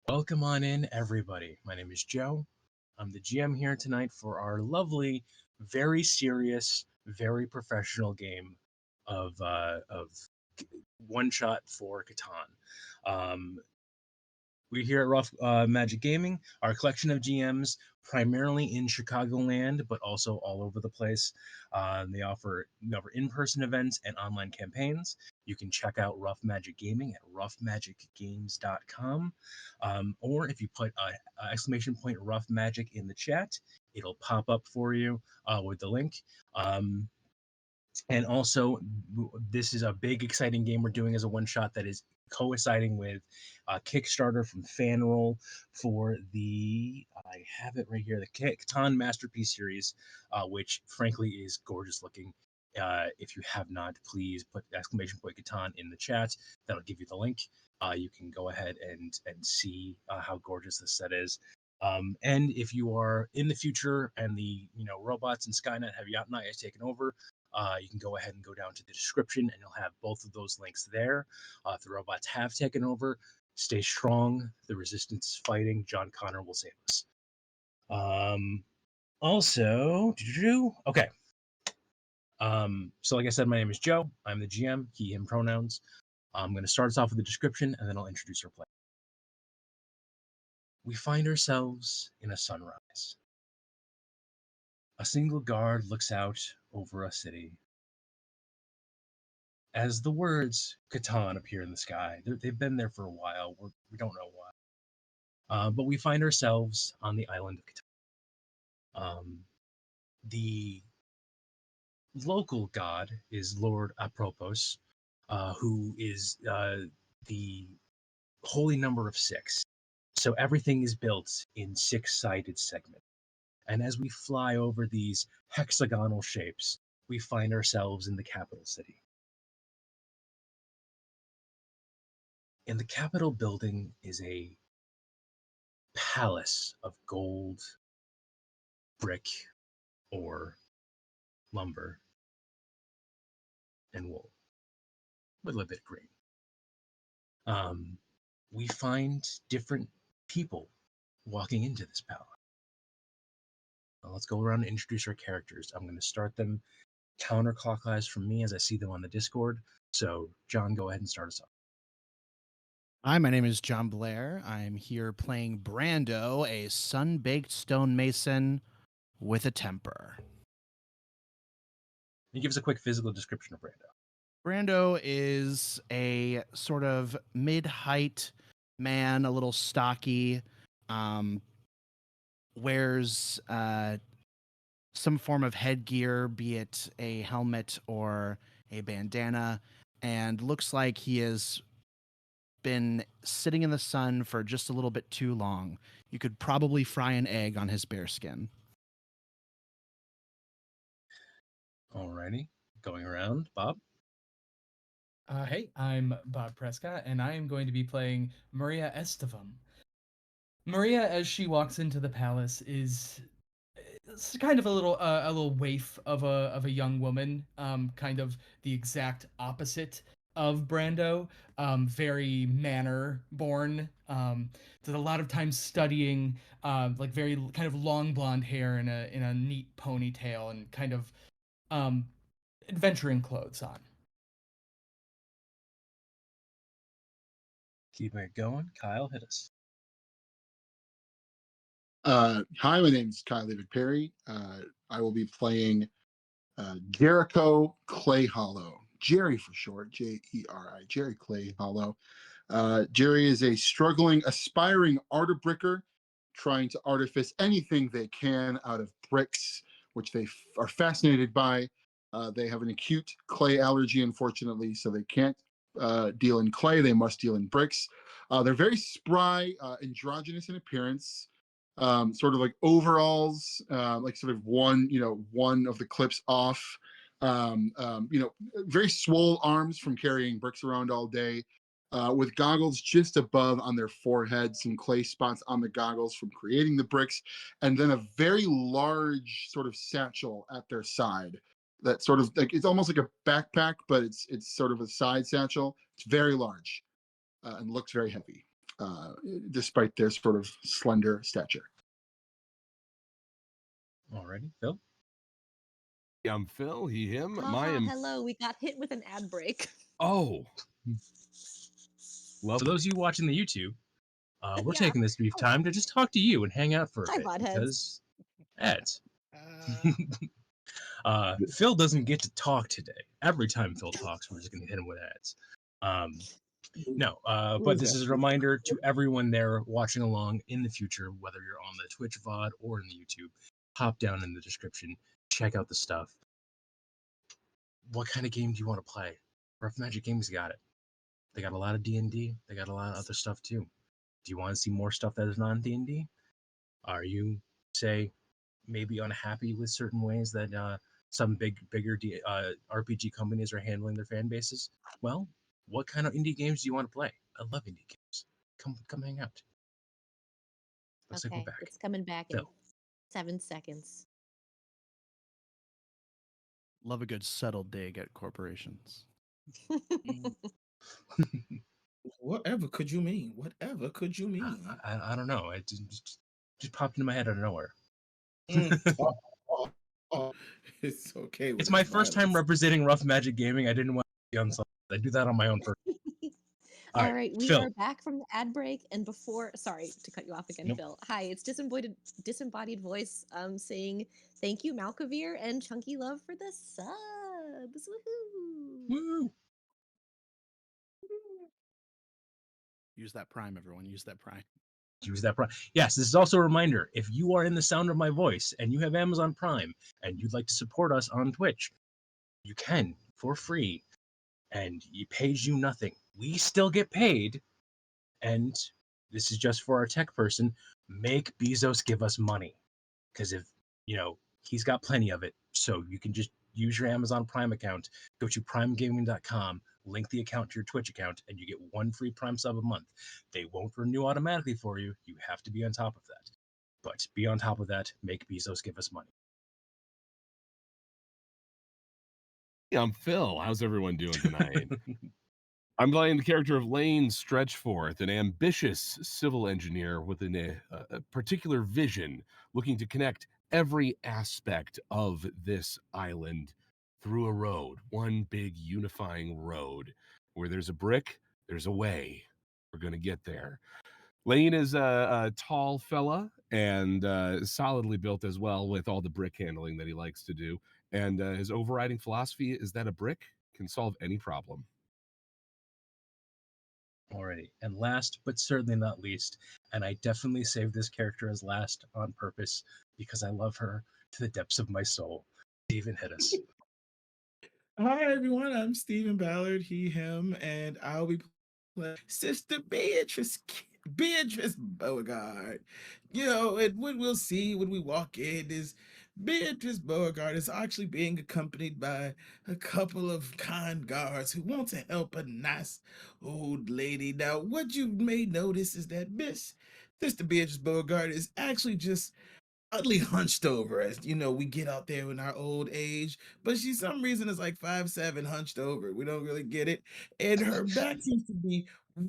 Welcome on in, everybody. My name is Joe. I'm the GM here tonight for our lovely, very serious, very professional game of one shot for Catan. Um, we're here at Rough Magic Gaming, our collection of GMs, primarily in Chicagoland, but also all over the place. They offer in-person events and online campaigns. You can check out Rough Magic Gaming at roughmagicgames.com, or if you put exclamation point Rough Magic in the chat, it'll pop up for you with the link. And also, this is a big, exciting game we're doing as a one shot that is coinciding with Kickstarter from Fanroll for I have it right here, the Catan Masterpiece series, which frankly is gorgeous looking. If you have not, please put exclamation point Catan in the chat. That'll give you the link. You can go ahead and see how gorgeous this set is. And if you are in the future and the robots and Skynet have not yet taken over, you can go ahead and go down to the description and you'll have both of those links there. If the robots have taken over, stay strong. The resistance is fighting. John Connor will save us. Also, okay. So like I said, my name is Joe. I'm the GM, he, him pronouns. I'm going to start us off with the description and then I'll introduce our player. We find ourselves in a sunrise. A single guard looks out over a city. As the words Catan appear in the sky, they've been there for a while. We don't know why. But we find ourselves on the island of Catan. The local god is Lord Apropos, who is the holy number of 6. So everything is built in 6-sided segments. And as we fly over these hexagonal shapes, we find ourselves in the capital city. In the Capitol building is a palace of gold, brick, or lumber, and wool, with a little bit of green. We find different people walking into this palace. Now let's go around and introduce our characters. I'm going to start them counterclockwise from me as I see them on the Discord. So, John, go ahead and start us off. Hi, my name is John Blair. I'm here playing Brando, a sun-baked stonemason with a temper. Can you give us a quick physical description of Brando? Brando is a sort of mid-height man, a little stocky, wears some form of headgear, be it a helmet or a bandana, and looks like he has been sitting in the sun for just a little bit too long. You could probably fry an egg on his bare skin. Alrighty, going around, Bob. Hey, I'm Bob Prescott, and I am going to be playing Maria Estivum. Maria, as she walks into the palace, is it's kind of a little waif of a young woman, kind of the exact opposite of Brando, very manner born. Did a lot of time studying, like very kind of long blonde hair in a neat ponytail and kind of adventuring clothes on. Keeping it going. Kyle, hit us. Hi, my name is Kyle David Perry. I will be playing Jericho Clayhollow, Jeri for short, Jeri, Jeri Clayhollow. Jeri is a struggling, aspiring artibricker trying to artifice anything they can out of bricks, which they are fascinated by. They have an acute clay allergy, unfortunately, so they can't deal in clay. They must deal in bricks. They're very spry, androgynous in appearance. Sort of like overalls, like sort of one of the clips off, very swole arms from carrying bricks around all day, with goggles just above on their forehead, some clay spots on the goggles from creating the bricks, and then a very large sort of satchel at their side. That sort of like it's almost like a backpack, but it's sort of a side satchel. It's very large and looks very heavy. uh, despite their sort of slender stature. Alrighty, Phil. I'm Phil, he, him. Hello, we got hit with an ad break. Oh, For those of you watching the YouTube, we're Yeah. taking this brief time to just talk to you and hang out for a Hi, bit Bodheads. because ads. Phil doesn't get to talk today. Every time Phil talks, we're just going to hit him with ads. But this is a reminder to everyone there watching along in the future, whether you're on the Twitch VOD or in the YouTube, hop down in the description, check out the stuff. What kind of game do you want to play? Rough Magic Games got it. They got a lot of D&D. They got a lot of other stuff too. Do you want to see more stuff that is non-D&D? Are you, say, maybe unhappy with certain ways that some bigger RPG companies are handling their fan bases? Well, what kind of indie games do you want to play? I love indie games. Come hang out. Looks like we're back. It's coming back in Phil. 7 seconds. Love a good subtle dig at corporations. Whatever could you mean? Whatever could you mean? I don't know. It just popped into my head out of nowhere. It's okay. It's my first time representing Rough Magic Gaming. I didn't want to be on something. I do that on my own first. All right, we Phil. are back from the ad break, and sorry to cut you off again, Nope. Phil. Hi, it's disembodied voice saying thank you, Malkavir and Chunky Love for the subs. Woohoo! Woo! Use that Prime, everyone. Use that Prime. Use that Prime. Yes, this is also a reminder. If you are in the sound of my voice and you have Amazon Prime and you'd like to support us on Twitch, you can for free, and it pays you nothing. We still get paid, and this is just for our tech person. Make Bezos give us money, because if he's got plenty of it, so you can just use your Amazon Prime account, go to primegaming.com, link the account to your Twitch account, and you get 1 free Prime sub a month. They won't renew automatically for you. You have to be on top of that. But be on top of that. Make Bezos give us money. I'm Phil. How's everyone doing tonight? I'm playing the character of Lane Stretchforth, an ambitious civil engineer with a particular vision, looking to connect every aspect of this island through a road, one big unifying road. Where there's a brick, there's a way. We're going to get there. Lane is a tall fella and solidly built as well, with all the brick handling that he likes to do. And his overriding philosophy is that a brick can solve any problem. Alrighty. And last, but certainly not least, and I definitely saved this character as last on purpose because I love her to the depths of my soul. Steven, hit us. Hi everyone, I'm Stephen Ballard, he, him, and I'll be playing Sister Beatrice Beauregard. And what we'll see when we walk in is Beatrice Beauregard is actually being accompanied by a couple of kind guards who want to help a nice old lady. Now, what you may notice is that Sister Beatrice Beauregard is actually just oddly hunched over, as we get out there in our old age, but she some reason is like 5'7", hunched over. We don't really get it, and her back seems to be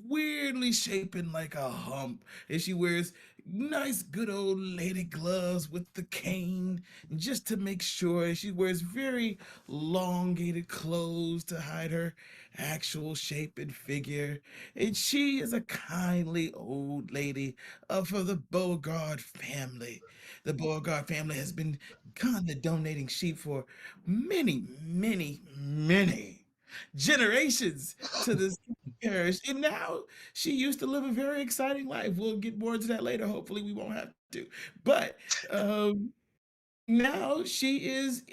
weirdly shaping like a hump, and she wears nice good old lady gloves with the cane just to make sure. She wears very elongated clothes to hide her actual shape and figure, and she is a kindly old lady of the Beauregard family. The Beauregard family has been kindly donating sheep for many, many, many generations to this parish. And now she used to live a very exciting life. We'll get more into that later. Hopefully we won't have to. But now she's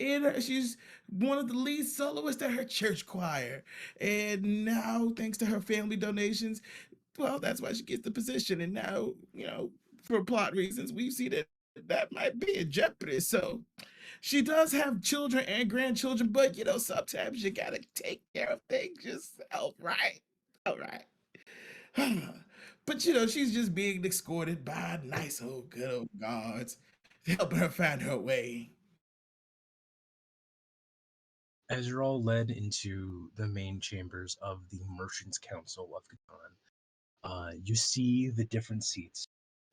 one of the lead soloists at her church choir. And now, thanks to her family donations, well, that's why she gets the position. And now, for plot reasons, we see that might be in jeopardy. So she does have children and grandchildren, but sometimes you gotta take care of things yourself, right? All right. But she's just being escorted by nice old good old guards, helping her find her way. As you're all led into the main chambers of the Merchants Council of Catan, You see the different seats.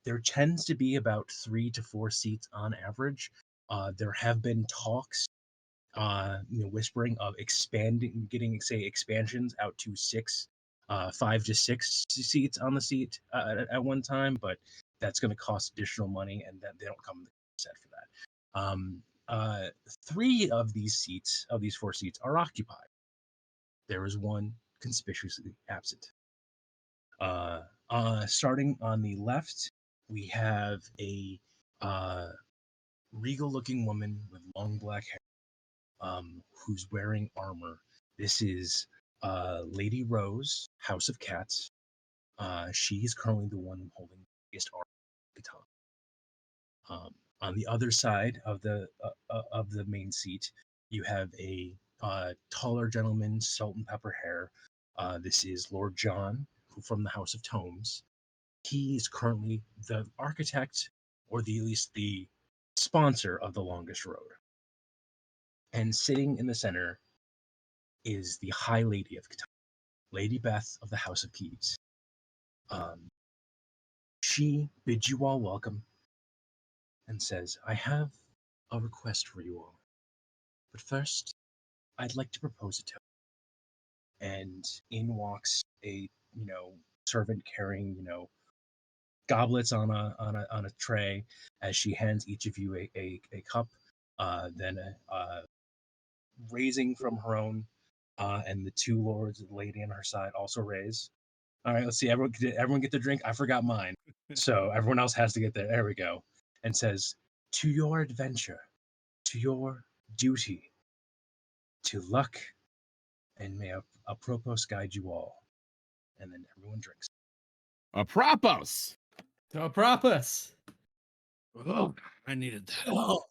There tends to be about 3 to 4 seats on average. There have been talks, whispering of expanding, getting say expansions out to 6, 5 to 6 seats on the seat at one time, but that's going to cost additional money, and that they don't come in the set for that. 3 of these 4 seats, are occupied. There is one conspicuously absent. Starting on the left, we have a regal-looking woman with long black hair, who's wearing armor. This is Lady Rose, House of Cats. She is currently the one holding the biggest armor baton. On the other side of the main seat, you have a taller gentleman, salt and pepper hair. This is Lord John, who from the House of Tomes. He is currently the architect, or at least the sponsor of the longest road. And sitting in the center is the High Lady of Catan, Lady Beth of the House of Keys. She bids you all welcome and says, I have a request for you all. But first, I'd like to propose a toast. And in walks a, servant carrying, goblets on a tray, as she hands each of you a cup, then raising from her own, and the 2 lords, the lady on her side, also raise. All right, let's see. Everyone get the drink. I forgot mine, so everyone else has to get there. There we go. And says, to your adventure, to your duty, to luck, and may Apropos guide you all. And then everyone drinks. Apropos. To Apropos. Oh, I needed that. Oh.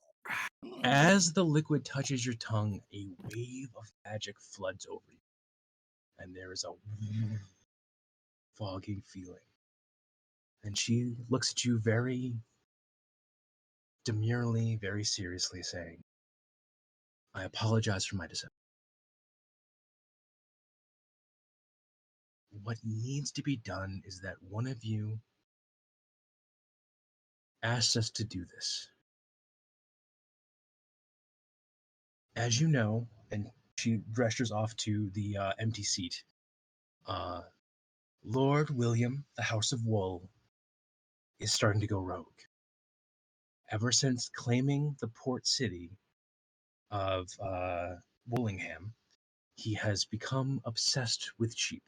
As the liquid touches your tongue, a wave of magic floods over you, and there is a foggy feeling. And she looks at you very demurely, very seriously, saying, I apologize for my deception. What needs to be done is that one of you asked us to do this. As you know, and she gestures off to the empty seat, Lord William, the House of Wool, is starting to go rogue. Ever since claiming the port city of Woollingham, he has become obsessed with sheep,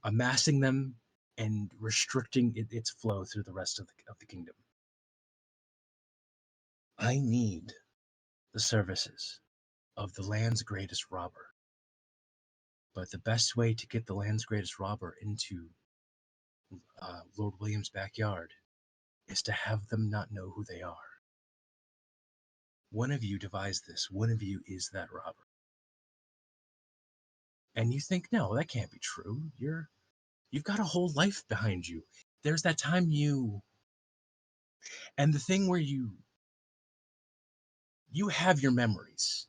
amassing them and restricting its flow through the rest of the kingdom. I need the services of the land's greatest robber. But the best way to get the land's greatest robber into Lord William's backyard is to have them not know who they are. One of you devised this. One of you is that robber. And you think, no, that can't be true. You've got a whole life behind you. There's that time and the thing where you have your memories,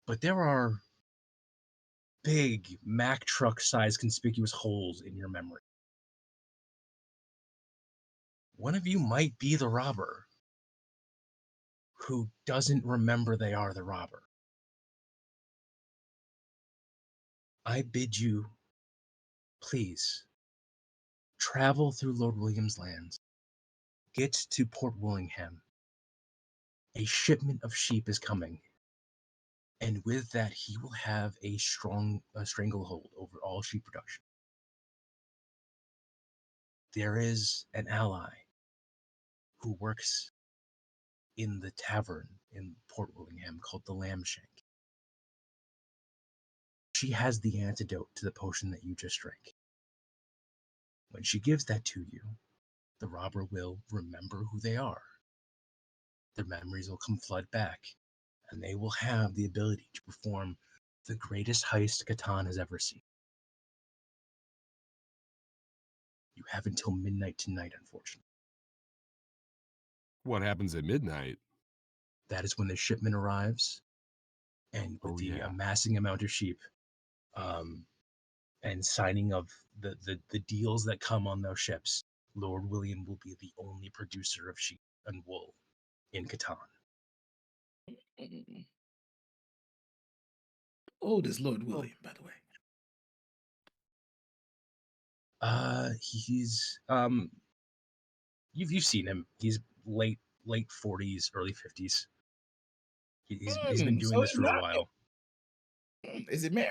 but there are big Mack truck size conspicuous holes in your memory. One of you might be the robber who doesn't remember they are the robber. I bid you, please, travel through Lord William's lands. Get to Port Willingham. A shipment of sheep is coming. And with that, he will have a strong stranglehold over all sheep production. There is an ally who works in the tavern in Port Willingham called the Lamb Shank. She has the antidote to the potion that you just drank. When she gives that to you, the robber will remember who they are. Their memories will come flood back, and they will have the ability to perform the greatest heist Catan has ever seen. You have until midnight tonight, unfortunately. What happens at midnight? That is when the shipment arrives, and with the amassing amount of sheep, and signing of the deals that come on those ships, Lord William will be the only producer of sheep and wool in Catan. How old is Lord William, by the way? He's you've seen him. He's late 40s, early 50s. He's been doing So this he's for a not. while. Is he married?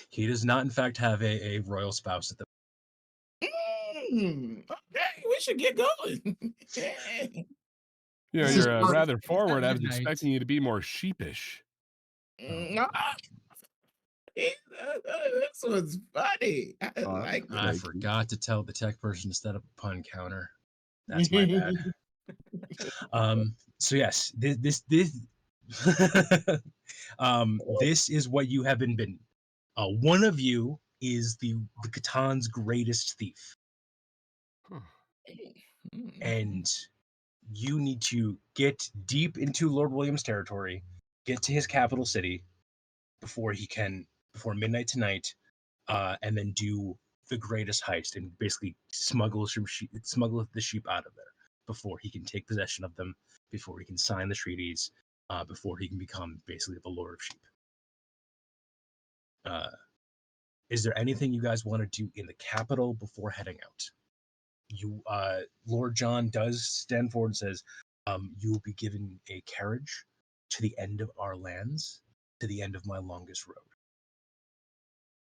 He does not, in fact, have a royal spouse at the. Okay, we should get going. You know, This is you're rather forward. I was Good night. expecting you to be more sheepish. Ah, this was funny. I like I Thank you. forgot to tell the tech person to set up a pun counter. That's my bad. So yes, this this is what you have been bidden. One of you is the Catan's greatest thief, and you need to get deep into Lord William's territory, get to his capital city before midnight tonight, and then do the greatest heist and basically smuggle the sheep out of there before he can take possession of them, before he can sign the treaties, before he can become basically the Lord of Sheep. Is there anything you guys want to do in the capital before heading out? Lord John does stand forward and says, you will be given a carriage to the end of our lands, to the end of my longest road.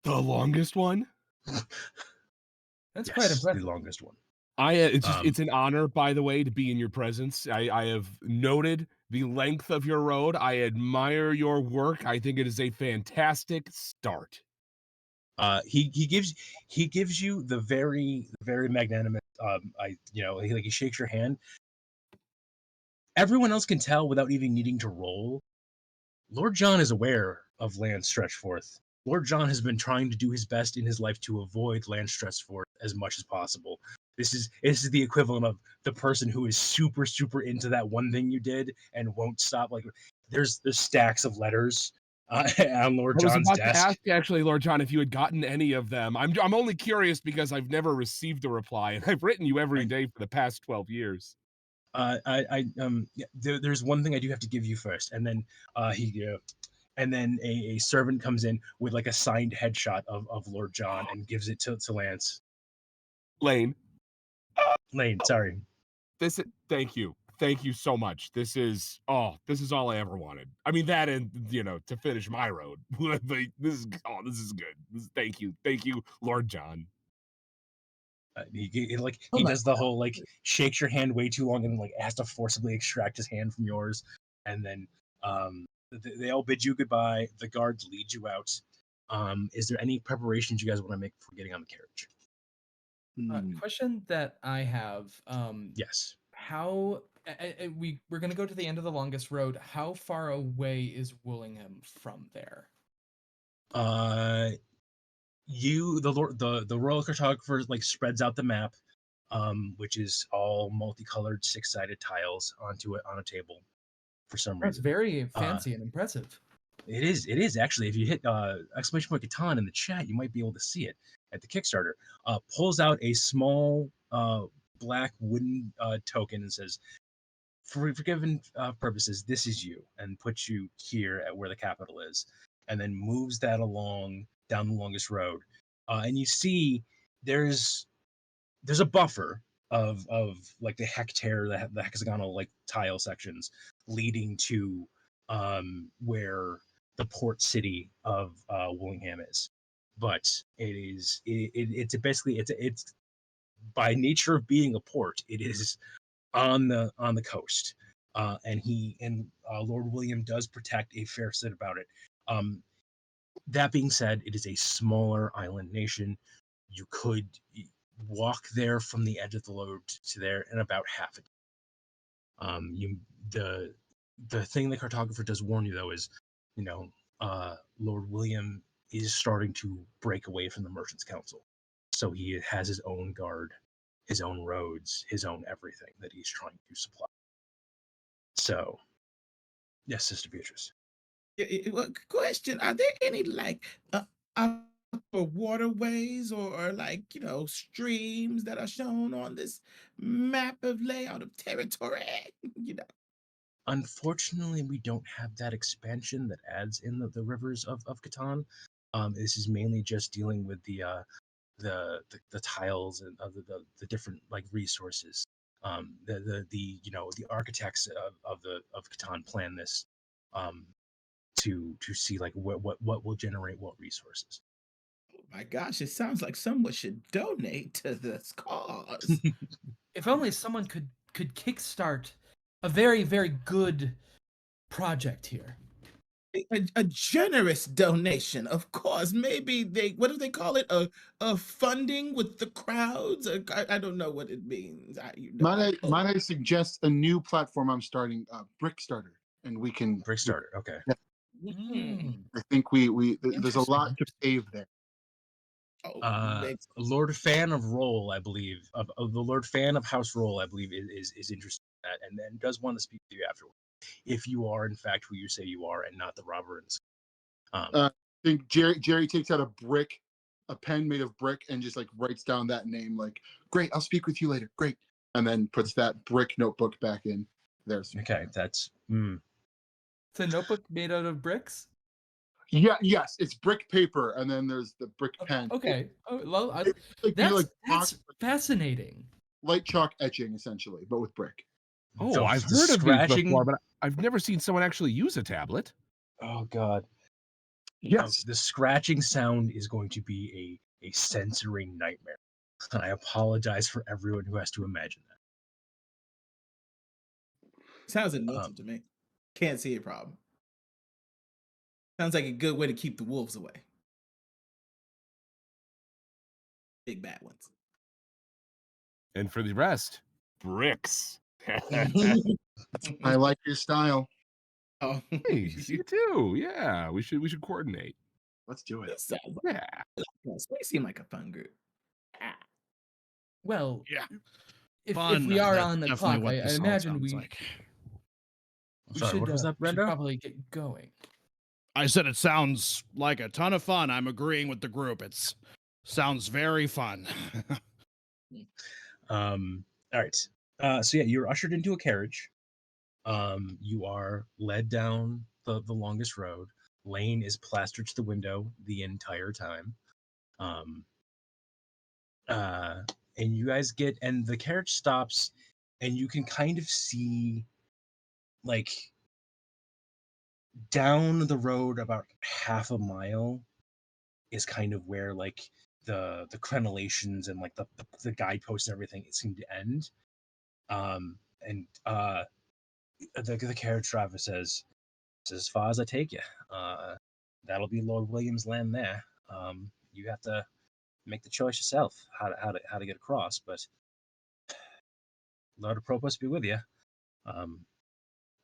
The longest one? That's quite Yes, impressive. the longest one. It's an honor, by the way, to be in your presence. I have noted the length of your road. I admire your work. I think it is a fantastic start. He gives you the very magnanimous. He shakes your hand. Everyone else can tell without even needing to roll. Lord John is aware of land Stretchforth. Lord John has been trying to do his best in his life to avoid land Stretchforth as much as possible. This is the equivalent of the person who is super into that one thing you did and won't stop. Like there's stacks of letters on Lord I was John's about to desk. ask, actually, Lord John, if you had gotten any of them. I'm only curious because I've never received a reply, and I've written you every day for the past 12 years. There's one thing I do have to give you first, and then and then a servant comes in with like a signed headshot of Lord John and gives it to Lance. Lane, Lane, sorry. thank you. Thank you so much. This is all I ever wanted. I mean, that and, to finish my road. This is good. Thank you. Thank you, Lord John. He does the whole like shakes your hand way too long and like has to forcibly extract his hand from yours, and then they all bid you goodbye. The guards lead you out. Is there any preparations you guys want to make before getting on the carriage? Question that I have. Yes. How we're gonna go to the end of the longest road. How far away is Woollingham from there? The royal cartographer like spreads out the map, which is all multicolored 6-sided tiles onto it on a table for some That's reason. very fancy and impressive. It is actually. If you hit exclamation point Catan in the chat, you might be able to see it at the Kickstarter. Pulls out a small black wooden token and says, for given purposes, this is you, and puts you here at where the capital is, and then moves that along down the longest road. And you see there's a buffer of like the hexagonal like tile sections leading to where the port city of Willingham is, but it's by nature of being a port, it is on the coast, and Lord William does protect a fair bit about it. That being said, it is a smaller island nation. You could walk there from the edge of the load to there in about half a day. The thing the cartographer does warn you though is, Lord William is starting to break away from the Merchants Council, so he has his own guard, his own roads, his own everything that he's trying to supply. So, yes, Sister Beatrice. Question: are there any like upper waterways or like streams that are shown on this map of layout of territory? You know. Unfortunately, we don't have that expansion that adds in the rivers of Catan. This is mainly just dealing with the tiles and the different like resources. The architects of Catan plan this um, to see like what will generate what resources. Oh my gosh, it sounds like someone should donate to this cause. If only someone could kickstart a very, very good project here. A generous donation, of course. Maybe what do they call it? A funding with the crowds? I don't know what it means. Might I suggest a new platform I'm starting, Brickstarter, and we can. Brickstarter, okay. Mm. I think there's a lot to pave there. Lord Fan of Roll, I believe, of the Lord Fan of House Roll, I believe, is interested in that and does want to speak to you afterward. If you are, in fact, who you say you are and not the robber. I think Jeri takes out a pen made of brick, and just like writes down that name. Like, great, I'll speak with you later. Great, and then puts that brick notebook back in there. Okay, that's. It's a notebook made out of bricks. Yeah, yes, it's brick paper, and then there's the brick pen. Okay. That's fascinating. Light chalk etching, essentially, but with brick. Oh, I've heard of these before, but I've never seen someone actually use a tablet. Oh God. Yes. The scratching sound is going to be a censoring nightmare. And I apologize for everyone who has to imagine that. Sounds inventive to me. Can't see a problem. Sounds like a good way to keep the wolves away. Big bad ones. And for the rest, bricks. I like your style. Oh, Hey, you too. Yeah, we should coordinate. Let's do it. Yeah. They seem like a fun group. Well, Yeah. If Fun, we are that's on the definitely clock, what I this all imagine sounds we like. Sorry, what was that, we should Brando? probably get going. I said it sounds like a ton of fun. I'm agreeing with the group. It sounds very fun. All right. So yeah, you're ushered into a carriage. You are led down the longest road. Lane is plastered to the window the entire time. And you guys and the carriage stops, and you can kind of see, like, down the road about half a mile is kind of where like the crenellations and like the guideposts and everything seem to end. And the carriage driver says, as far as I take you, that'll be Lord William's land there. You have to make the choice yourself how to get across, but Lord Apropos be with you.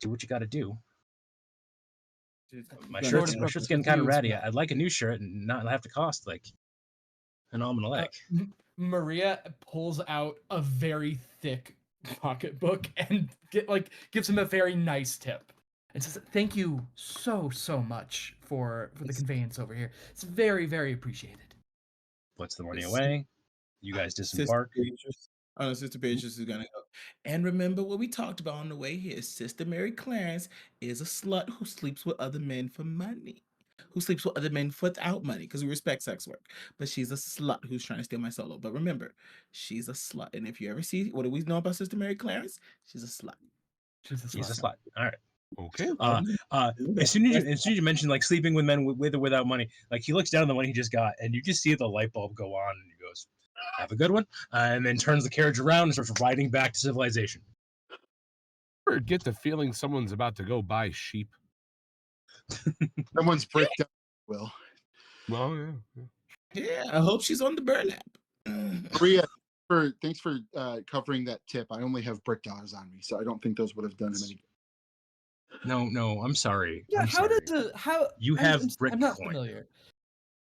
Do what you got to do. My shirt's getting kind of ratty. I'd like a new shirt and not have to cost like an arm and a leg. Maria pulls out a very thick pocketbook and gives him a very nice tip and says, "Thank you so much for the conveyance over here. It's very, very appreciated." Puts the money away. You guys disembark. Sister Beatrice is gonna go. And remember what we talked about on the way here. Sister Mary Clarence is a slut who sleeps with other men for money. Who sleeps with other men without money, because we respect sex work. But she's a slut who's trying to steal my solo. But remember, she's a slut. And if you ever see, what do we know about Sister Mary Clarence? She's a slut. She's a slut. All right. Okay. As soon as you mentioned like sleeping with men with or without money, like he looks down at the money he just got, and you just see the light bulb go on, and he goes, "Have a good one," and then turns the carriage around and starts riding back to civilization. Ever get the feeling someone's about to go buy sheep? Someone's bricked up. Will. Well, yeah. Yeah, I hope she's on the burlap. Maria, thanks for covering that tip. I only have brick dollars on me, so I don't think those would have done him any good. No, I'm sorry. Yeah, you have brick I'm not coin. familiar.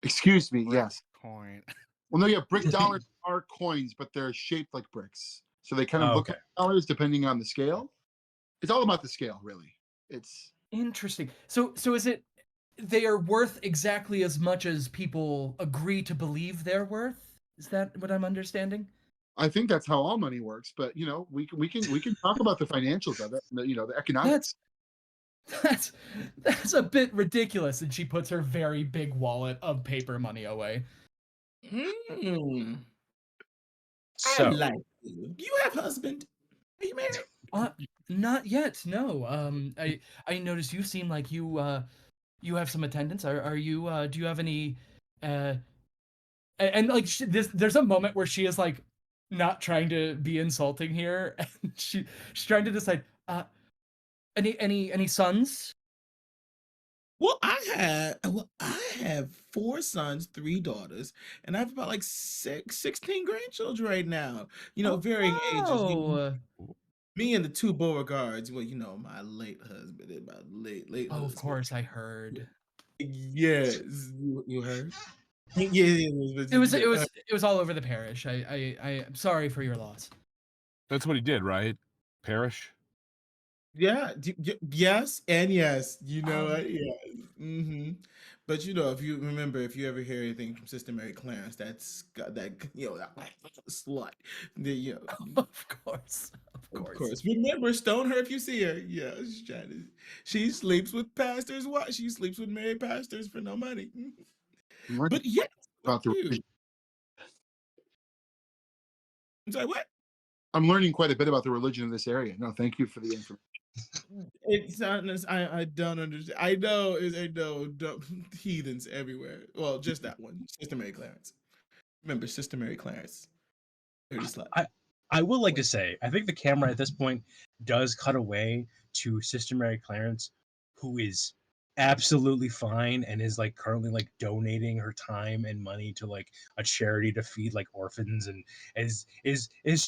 Excuse me, Brick yes. Coin. Well, no, yeah, brick dollars are coins, but they're shaped like bricks. So they kind of look like dollars depending on the scale. It's all about the scale, really. It's Interesting. So is it they are worth exactly as much as people agree to believe they're worth. Is that what I'm understanding? I think that's how all money works, but we can talk about the financials of it, the economics. That's that's a bit ridiculous. And she puts her very big wallet of paper money away. Hmm. I So like you. Do you have husband? Are you married? Not yet. No. I noticed you seem like you have some attendance. Are you do you have any uh and like there's a moment where she is like not trying to be insulting here and she's trying to decide any sons? Well, I have 4 sons, 3 daughters, and I have about like 16 grandchildren right now. Varying ages. Oh. Me and the 2 Beauregards. Well, my late husband and my late Oh, of husband. course I heard. Yes, you heard? Yeah, It was yeah. it was it was all over the parish. I'm sorry for your loss. That's what he did, right? Perish. Yeah, yes and yes. Um Yeah. But if you ever hear anything from Sister Mary Clarence, that's got that that slut. of course. Of Of course. course. Remember, stone her if you see her. Yeah, she sleeps with pastors. What? She sleeps with married pastors for no money. I'm learning But yes, about the you. religion. I'm sorry, what? I'm learning quite a bit about the religion of this area. No, thank you for the information. It's not. I don't understand. I know. Heathens everywhere. Well, just that one, Sister Mary Clarence. Remember, Sister Mary Clarence, dirty slut. I will like to say, I think the camera at this point does cut away to Sister Mary Clarence, who is absolutely fine and is like currently like donating her time and money to like a charity to feed like orphans and is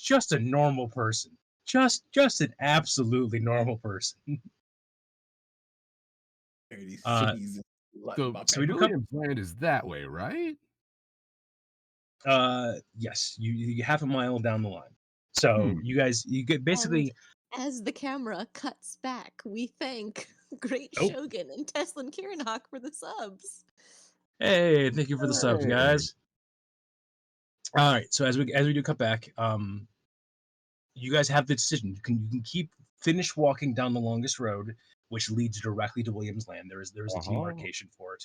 just a normal person. Just an absolutely normal person. Dirty Uh sleaze slut So so we muppet. do William's land is that way, right? yes, you half a mile down the line. So Hmm. you get And basically as the camera cuts back, we thank Great oh Shogun and Teslin Kiranok for the subs. hey, thank you for the subs, Hey. guys. All right, so as we do cut back, you guys have the decision. You can finish walking down the longest road, which leads directly to William's Land. There is a demarcation for it.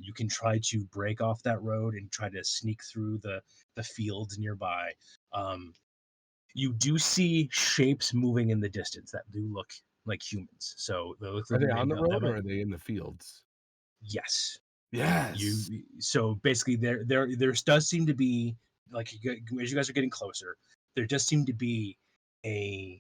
You can try to break off that road and try to sneak through the fields nearby. You do see shapes moving in the distance that do look like humans. So they look Are like they on the road might, or are they in the fields? yes. Yes. So basically there does seem to be like as you guys are getting closer, there does seem to be a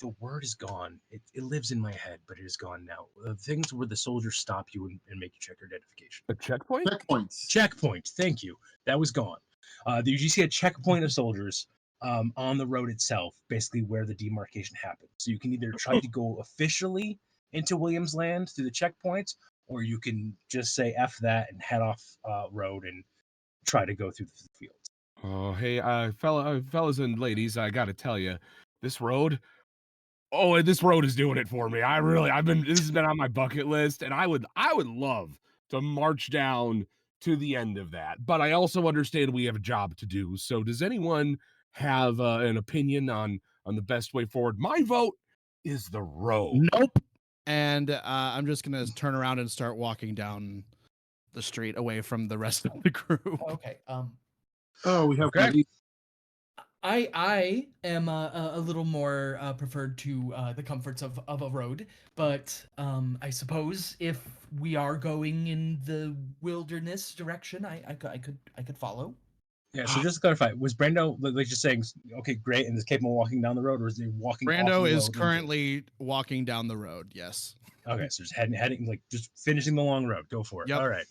the word is gone. It lives in my head, but it is gone now. The things where the soldiers stop you and make you check your identification. A checkpoint? Checkpoints. Checkpoint. Thank you. That was gone. You see a checkpoint of soldiers on the road itself, basically where the demarcation happens. So you can either try to go officially into Williams Land through the checkpoint, or you can just say F that and head off road and try to go through the fields. Oh, hey, fellas and ladies, I gotta tell you, this road. Oh, this road is doing it for me. This has been on my bucket list, and I would love to march down to the end of that. But I also understand we have a job to do. So, does anyone have an opinion on the best way forward? My vote is the road. Nope. And I'm just gonna turn around and start walking down the street away from the rest of the group. Okay. Oh, we have Okay. one of these. I am a little more preferred to the comforts of a road, but I suppose if we are going in the wilderness direction, I could follow. Yeah. So just to clarify, was Brando like just saying, okay, great, and is capable of walking down the road, or is he walking off Brando the is road into- currently walking down the road. Yes. Okay, so just heading like just finishing the long road. Go for it. Yep. All right.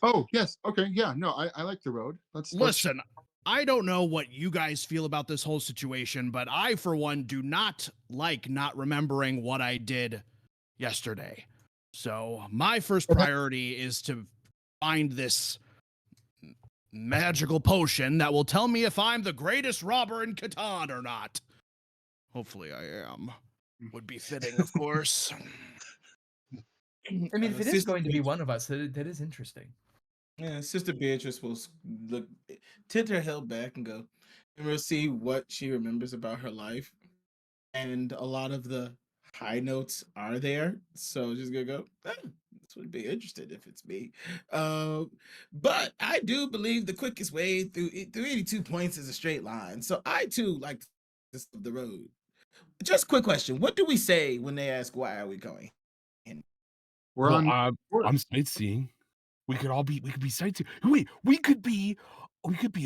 Oh, yes. Okay. Yeah. No, I like the road. Let's Listen, I don't know what you guys feel about this whole situation, but I, for one, do not like not remembering what I did yesterday. So my first priority is to find this magical potion that will tell me if I'm the greatest robber in Catan or not. Hopefully I am. Would be fitting, of course. I mean, if it is Sister going to be Beatrice- one of us, that is interesting. Yeah, Sister Beatrice will look, tilt her head back and go, and we'll see what she remembers about her life. And a lot of the high notes are there. So just gonna go, this would be interesting if it's me. But I do believe the quickest way through 82 points is a straight line. So I too like this the road. Just quick question. What do we say when they ask why are we going? And We're Well, on. I'm sightseeing. We could be sightseeing. Wait, we could be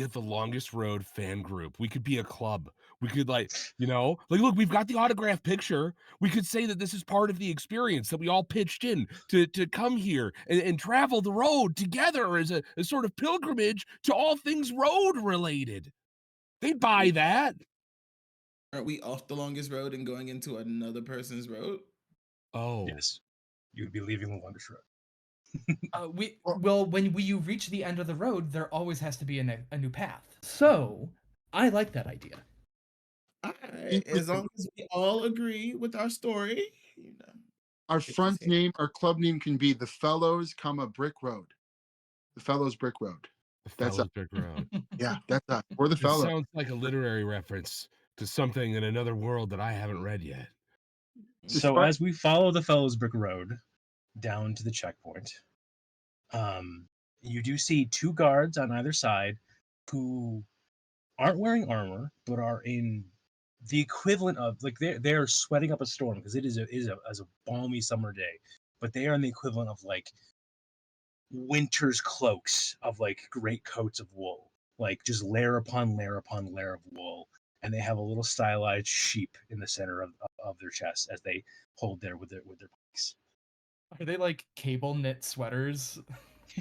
at the longest road fan group. We could be a club. We could like look, we've got the autograph picture. We could say that this is part of the experience that we all pitched in to come here and travel the road together as a sort of pilgrimage to all things road related. They'd buy that. aren't we off the longest road and going into another person's road? Oh, Yes, you would be leaving the longest road. When you reach the end of the road, there always has to be a new path. So I like that idea. As long as we all agree with our story, Our It's the front same. name, our club name can be the Fellows, Brick Road. The Fellows Brick Road. the That's Fellows Brick Road. Yeah, that's us. We're the It Fellows. sounds like a literary reference to something in another world that I haven't read yet. So Despite- as we follow the Fellows Brick Road down to the checkpoint, you do see two guards on either side who aren't wearing armor, but are in the equivalent of like they're sweating up a storm because it is a balmy summer day, but they are in the equivalent of like winter's cloaks of like great coats of wool, like just layer upon layer upon layer of wool, and they have a little stylized sheep in the center of their chest as they hold there with their pikes. Are they like cable knit sweaters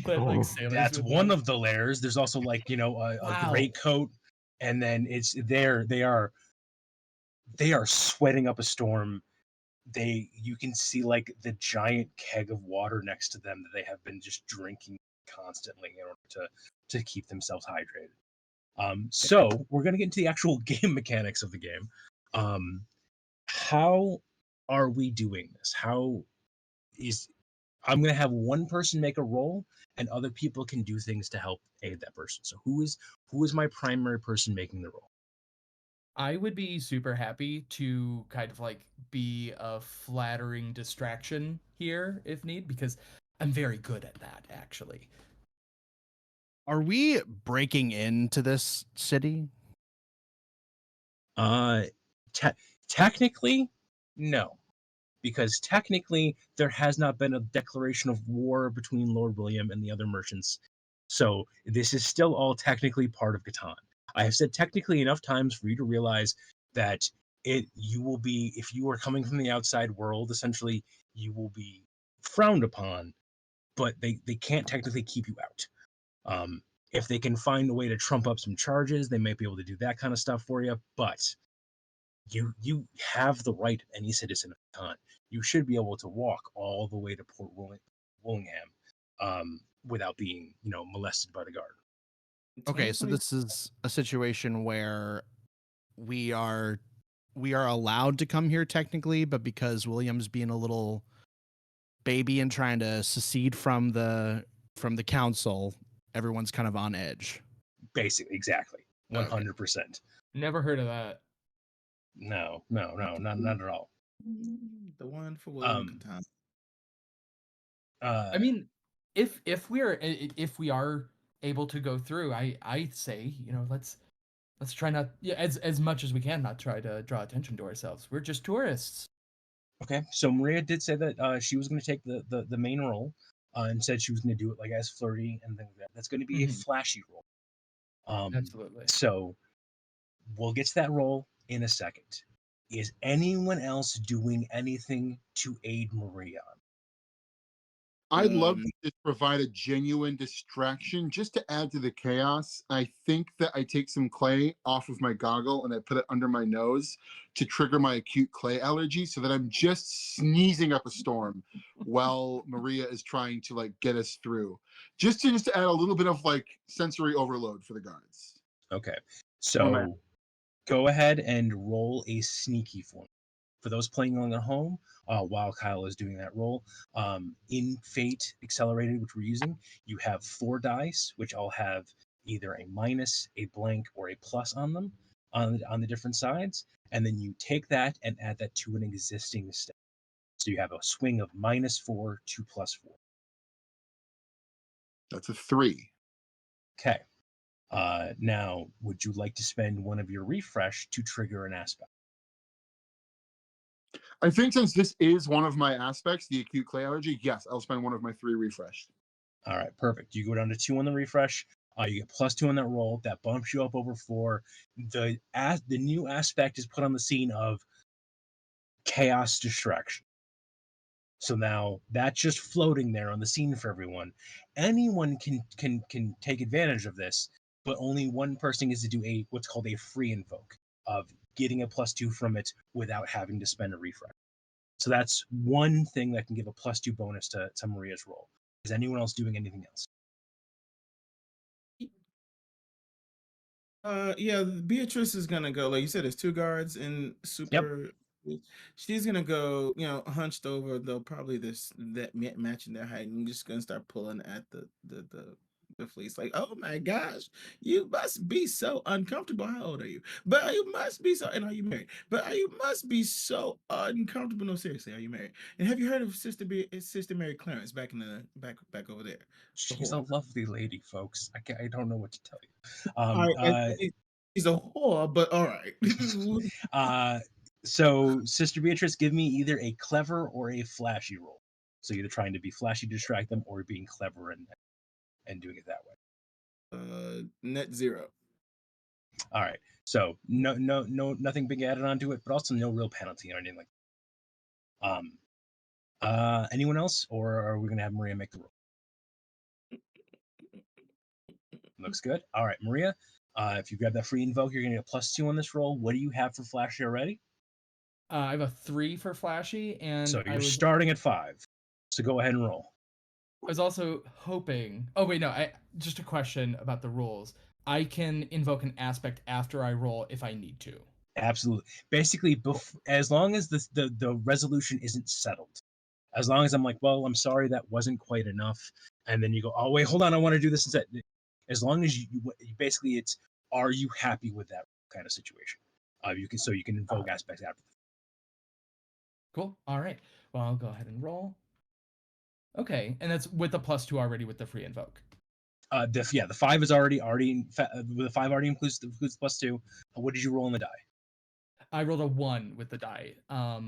that like Oh, sailors That's would one wear? of the layers. There's also like a Wow. great coat, and then it's there. They are sweating up a storm. You can see like the giant keg of water next to them that they have been just drinking constantly in order to keep themselves hydrated. So we're gonna get into the actual game mechanics of the game. How are we doing this? I'm gonna have one person make a roll, and other people can do things to help aid that person. So who is my primary person making the roll? I would be super happy to kind of like be a flattering distraction here if need, because I'm very good at that actually. Are we breaking into this city? Te- Technically, no, because technically there has not been a declaration of war between Lord William and the other merchants. So this is still all technically part of Catan. I have said technically enough times for you to realize that you will be, if you are coming from the outside world, essentially you will be frowned upon, but they can't technically keep you out. If they can find a way to trump up some charges, they might be able to do that kind of stuff for you. But you have the right of any citizen of Catan. You should be able to walk all the way to Port Willingham without being, molested by the guard. Okay, so this is a situation where we are allowed to come here technically, but because William's being a little baby and trying to secede from the council, everyone's kind of on edge. Basically, exactly, 100%. Never heard of that. No, not at all. The one for William Catan. I mean, if if we are able to go through, I say, let's try not, yeah, as much as we can not try to draw attention to ourselves. We're just tourists. Okay, so Maria did say that she was going to take the main role, and said she was going to do it like as flirty and things like that. That's going to be a Mhm. flashy role. Absolutely. So we'll get to that role in a second. Is anyone else doing anything to aid Maria? I'd love to just provide a genuine distraction just to add to the chaos. I think that I take some clay off of my goggle and I put it under my nose to trigger my acute clay allergy so that I'm just sneezing up a storm while Maria is trying to like get us through. Just to add a little bit of like sensory overload for the guards. Okay, Oh, man. so go ahead and roll a sneaky for me. for those playing along at home, while Kyle is doing that roll, in Fate Accelerated, which we're using, you have 4 dice, which all have either a minus, a blank, or a plus on them on the different sides, and then you take that and add that to an existing stat. So you have a swing of -4 to +4. That's a 3. Okay. Now, would you like to spend one of your refresh to trigger an aspect? I think since this is one of my aspects, the acute clay allergy, yes, I'll spend one of my 3 refresh. All right, perfect. You go down to 2 on the refresh. You get +2 on that roll. That bumps you up over 4. The new aspect is put on the scene of chaos distraction. So now that's just floating there on the scene for everyone. Anyone can take advantage of this, but only one person is to do what's called a free invoke of getting a +2 from it without having to spend a refresh. So that's one thing that can give a +2 bonus to Maria's roll. Is anyone else doing anything else? Yeah, Beatrice is gonna go. Like you said, there's 2 guards in super. She's gonna go, hunched over. Though probably matching their height. And I'm just gonna start pulling at the fleece. Like, oh my gosh, you must be so uncomfortable. How old are you? But you must be so. And are you married? But you must be so uncomfortable. No, seriously, are you married? And have you heard of Sister Mary Clarence back in the back over there? She's a whore. lovely lady, folks. I don't know what to tell you. All right, he's a whore, but all right. So, Sister Beatrice, give me either a clever or a flashy roll. So either trying to be flashy to distract them, or being clever and doing it that way. Net 0. All right. So nothing big added onto it, but also no real penalty or anything like that. Anyone else, or are we gonna have Maria make the roll? Looks good. All right, Maria. If you grab that free invoke, you're gonna get a +2 on this roll. What do you have for flashy already? I have a 3 for flashy, and So you're starting at 5. So go ahead and roll. I was also hoping. Oh wait, no. Just a question about the rules. I can invoke an aspect after I roll if I need to. Absolutely. Basically, as long as the resolution isn't settled, as long as I'm like, well, I'm sorry that wasn't quite enough, and then you go, oh wait, hold on, I want to do this instead. As long as you basically, it's, are you happy with that kind of situation? You can invoke aspects after. Cool. All right. Well, I'll go ahead and roll. Okay, and that's with the +2 already with the free invoke. The 5 is already the 5 already includes +2. What did you roll on the die? I rolled a 1 with the die.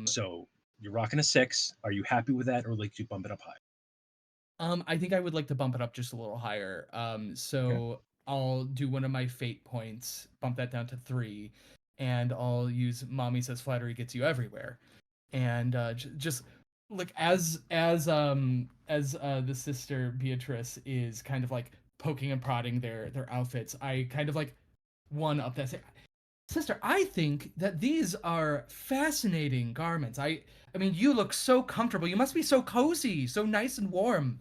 So you're rocking a 6. Are you happy with that, or like you bump it up high? I think I would like to bump it up just a little higher. So I'll do one of my fate points, bump that down to 3, and I'll use "Mommy says flattery gets you everywhere," and just like as the sister Beatrice is kind of like poking and prodding their outfits, I kind of like one up that. Sister, I think that these are fascinating garments. I mean, you look so comfortable. You must be so cozy, so nice and warm.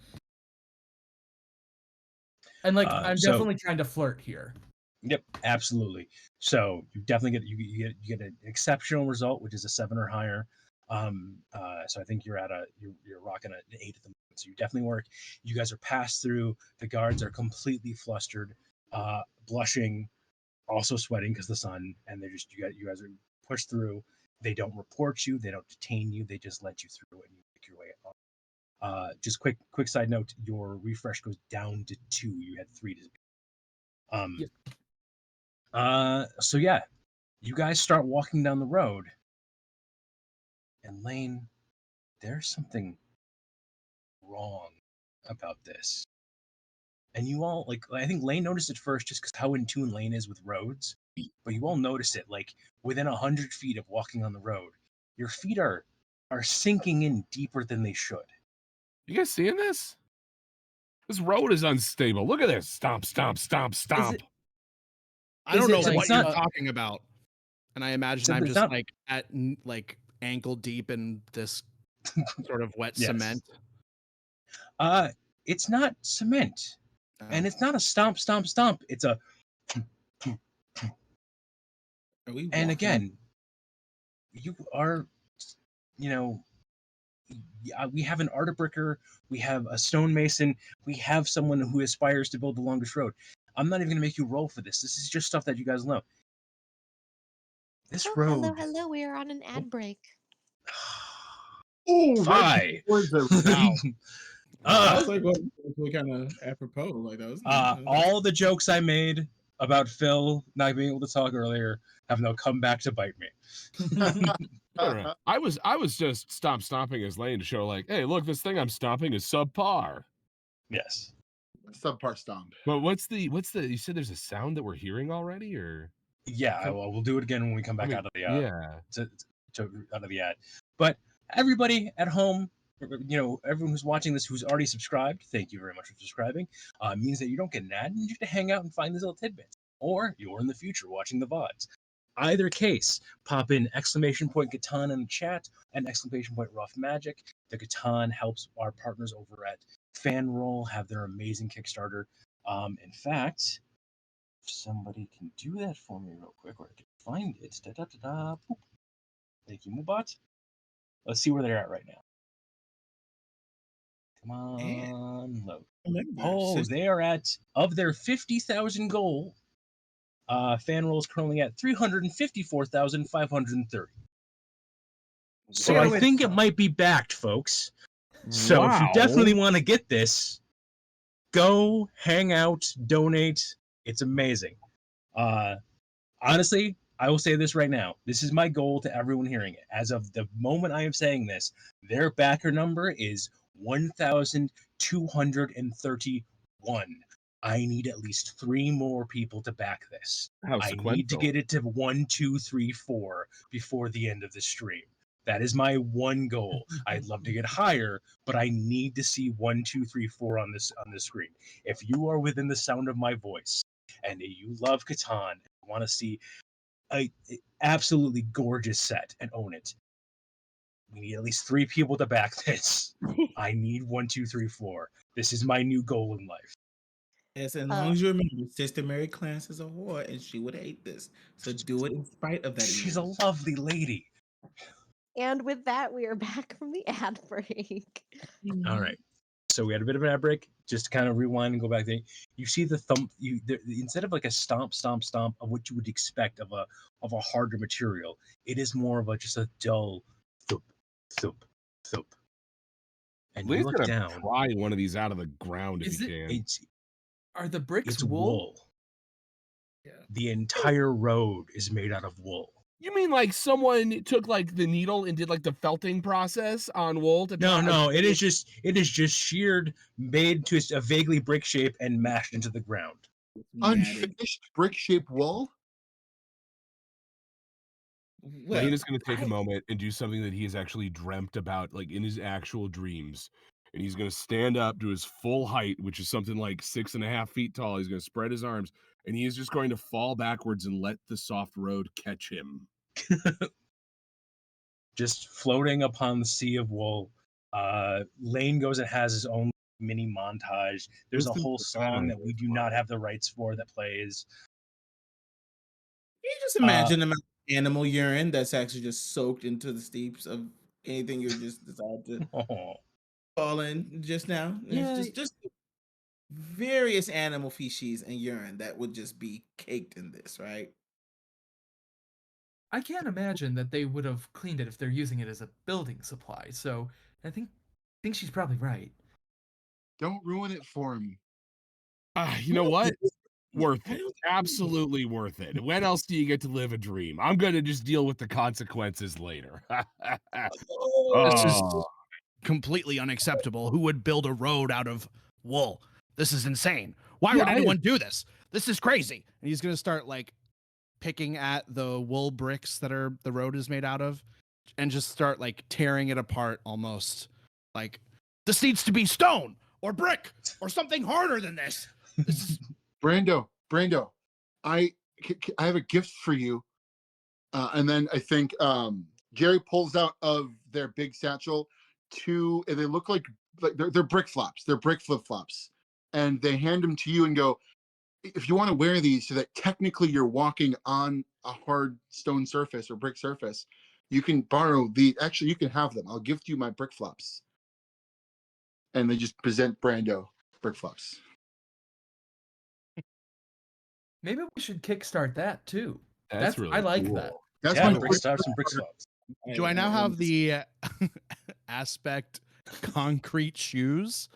And like, I'm definitely trying to flirt here. Yep, absolutely. So you definitely get an exceptional result, which is a 7 or higher. So I think you're rocking an 8 at the moment. So you definitely work. You guys are passed through. The guards are completely flustered, blushing, also sweating because the sun, and you guys are pushed through. They don't report you. They don't detain you. They just let you through, and you make your way up. Just quick side note: your refresh goes down to 2. You had 3 to. So yeah, you guys start walking down the road, and Lane, there's something wrong about this. And you all, like, I think Lane noticed it first just because how in tune Lane is with roads, but you all notice it, like, within 100 feet of walking on the road, your feet are sinking in deeper than they should. You guys seeing this? This road is unstable. Look at this. Stomp, stomp, stomp, stomp. I don't Is it know like- what It's you're not- talking about. And I imagine So I'm it's just not- like at like ankle deep in this sort of wet Yes. cement. It's not cement, and Oh. it's not a stomp, stomp, stomp. It's a, Are we and walking? again, you are you know, we have an artibricker, we have a stonemason, we have someone who aspires to build the longest road. I'm not even going to make you roll for this. This is just stuff that you guys know. This Oh, road. hello. We are on an Oh. ad break. Oh, Fi. Wow. I was uh, like, what kind of apropos? Like that was nice. all the jokes I made about Phil not being able to talk earlier have now come back to bite me. No. I was just stomping his lane to show like, hey, look, this thing I'm stomping is subpar. Yes. Subpar stomp. But what's the you said there's a sound that we're hearing already, or Yeah, we'll do it again when we come back out of the out of the ad. But everybody at home, everyone who's watching this who's already subscribed, thank you very much for subscribing. Means that you don't get an ad and you get to hang out and find these little tidbits. Or you're in the future watching the VODs. Either case, pop in ! Catan in the chat and ! Rough Magic. The Catan helps our partners over at Fanroll have their amazing Kickstarter. In fact, if somebody can do that for me real quick, or I can find it. Boop. Thank you, Mubot. Let's see where they're at right now. Come on, load. Oh, they are at, of their 50,000 goal, Fanroll is currently at 354,530. So I think it might be backed, folks. So if you definitely want to get this, go hang out, donate. It's amazing. Honestly, I will say this right now. This is my goal to everyone hearing it. As of the moment I am saying this, their backer number is 1,231. I need at least 3 more people to back this. I need to get it to 1, 2, 3, 4 before the end of the stream. That is my one goal. I'd love to get higher, but I need to see 1, 2, 3, 4 on this screen. If you are within the sound of my voice and you love Catan and want to see a absolutely gorgeous set and own it, we need at least 3 people to back this. I need 1, 2, 3, 4. This is my new goal in life. Yes, as long as you remember, Sister Mary Clarence is a whore, and she would hate this. So do it in spite of that. She's a lovely lady. And with that, we are back from the ad break. All right. So we had a bit of an ad break. Just to kind of rewind and go back there. You see the thump. Instead of like a stomp of what you would expect of a harder material, it is more of just a dull thump, thump, thump. And Lee's you look gonna down. pry one of these out of the ground if Is he it- can. Are the bricks It's wool? wool. Yeah. The entire road is made out of wool. You mean like someone took like the needle and did like the felting process on wool to No, it is just sheared, made to a vaguely brick shape and mashed into the ground. Unfinished brick-shaped wool? Well, Lane is going to take a moment and do something that he has actually dreamt about, like in his actual dreams. And he's going to stand up to his full height, which is something like 6.5 feet tall. He's going to spread his arms, and he is just going to fall backwards and let the soft road catch him. Just floating upon the sea of wool. Lane goes and has his own mini montage. There's a whole song that we do not have the rights for that plays. You just imagine an animal urine that's actually just soaked into the steeps of anything you just decided to fall in just now. Yeah. It's just various animal feces and urine that would just be caked in this, right? I can't imagine that they would have cleaned it if they're using it as a building supply. So I think she's probably right. Don't ruin it for him. You know what? Worth it. Absolutely worth it. When else do you get to live a dream? I'm going to just deal with the consequences later. This is completely unacceptable. Who would build a road out of wool? This is insane. Why would anyone do this? This is crazy. And he's going to start like picking at the wool bricks that the road is made out of and just start like tearing it apart almost. Like, this needs to be stone or brick or something harder than this. This is... Brando, I have a gift for you. And then I think Jeri pulls out of their big satchel and they look like they're brick flops. They're brick flip-flops. And they hand them to you and go, if you want to wear these so that technically you're walking on a hard stone surface or brick surface, You can borrow the. Actually, you can have them. I'll gift you my brick flops. And they just present Brando brick flops. Maybe we should kickstart that too. That's I really like cool. that. That's Yeah, my brick stops and brick swaps. Do I now have the aspect concrete shoes?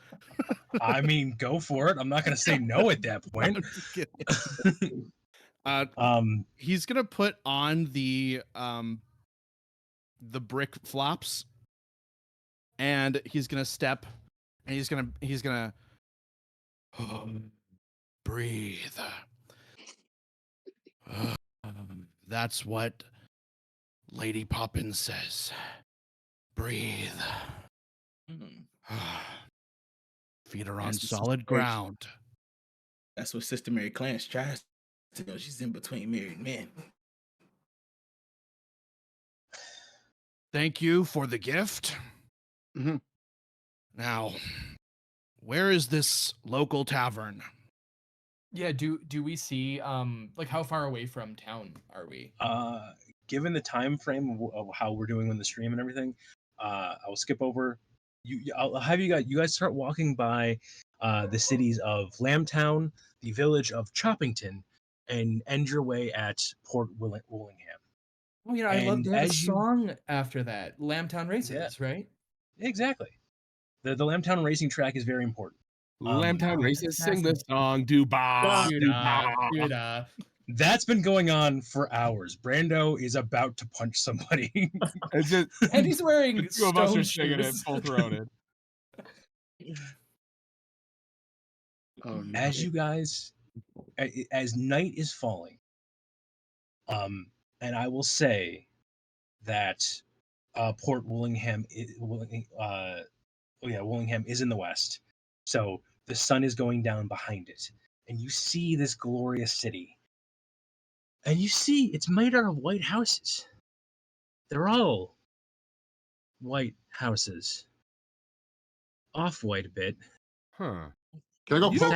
I mean, go for it. I'm not going to say no at that point. I'm just kidding. He's gonna put on the brick flops, and he's gonna step, and he's gonna breathe. That's what Lady Poppins says. Breathe. Feet are on That's the solid situation. ground. That's what Sister Mary Clarence tries to know. She's in between married men. Thank you for the gift. Mhm. Now, where is this local tavern? Yeah, do we see like how far away from town are we? Given the time frame of how we're doing in the stream and everything, I'll skip over. I'll have you guys start walking by the cities of Lambtown, the village of Choppington, and end your way at Port Willingham. Oh, you know, I love And to have a as you- song after that. Lambtown Races, right? Exactly. The Lambtown racing track is very important. Lambtown Races, sing this song. Do ba, do ba. That's been going on for hours. Brando is about to punch somebody. It's just, And he's wearing the two of us stone are singing it shoes. full throated. Oh, no. As you guys, as night is falling, and I will say that Port Willingham, Willingham is in the west, so the sun is going down behind it, and you see this glorious city, and you see it's made out of white houses. They're all white houses, off-white a bit. Huh. Can I go The poke?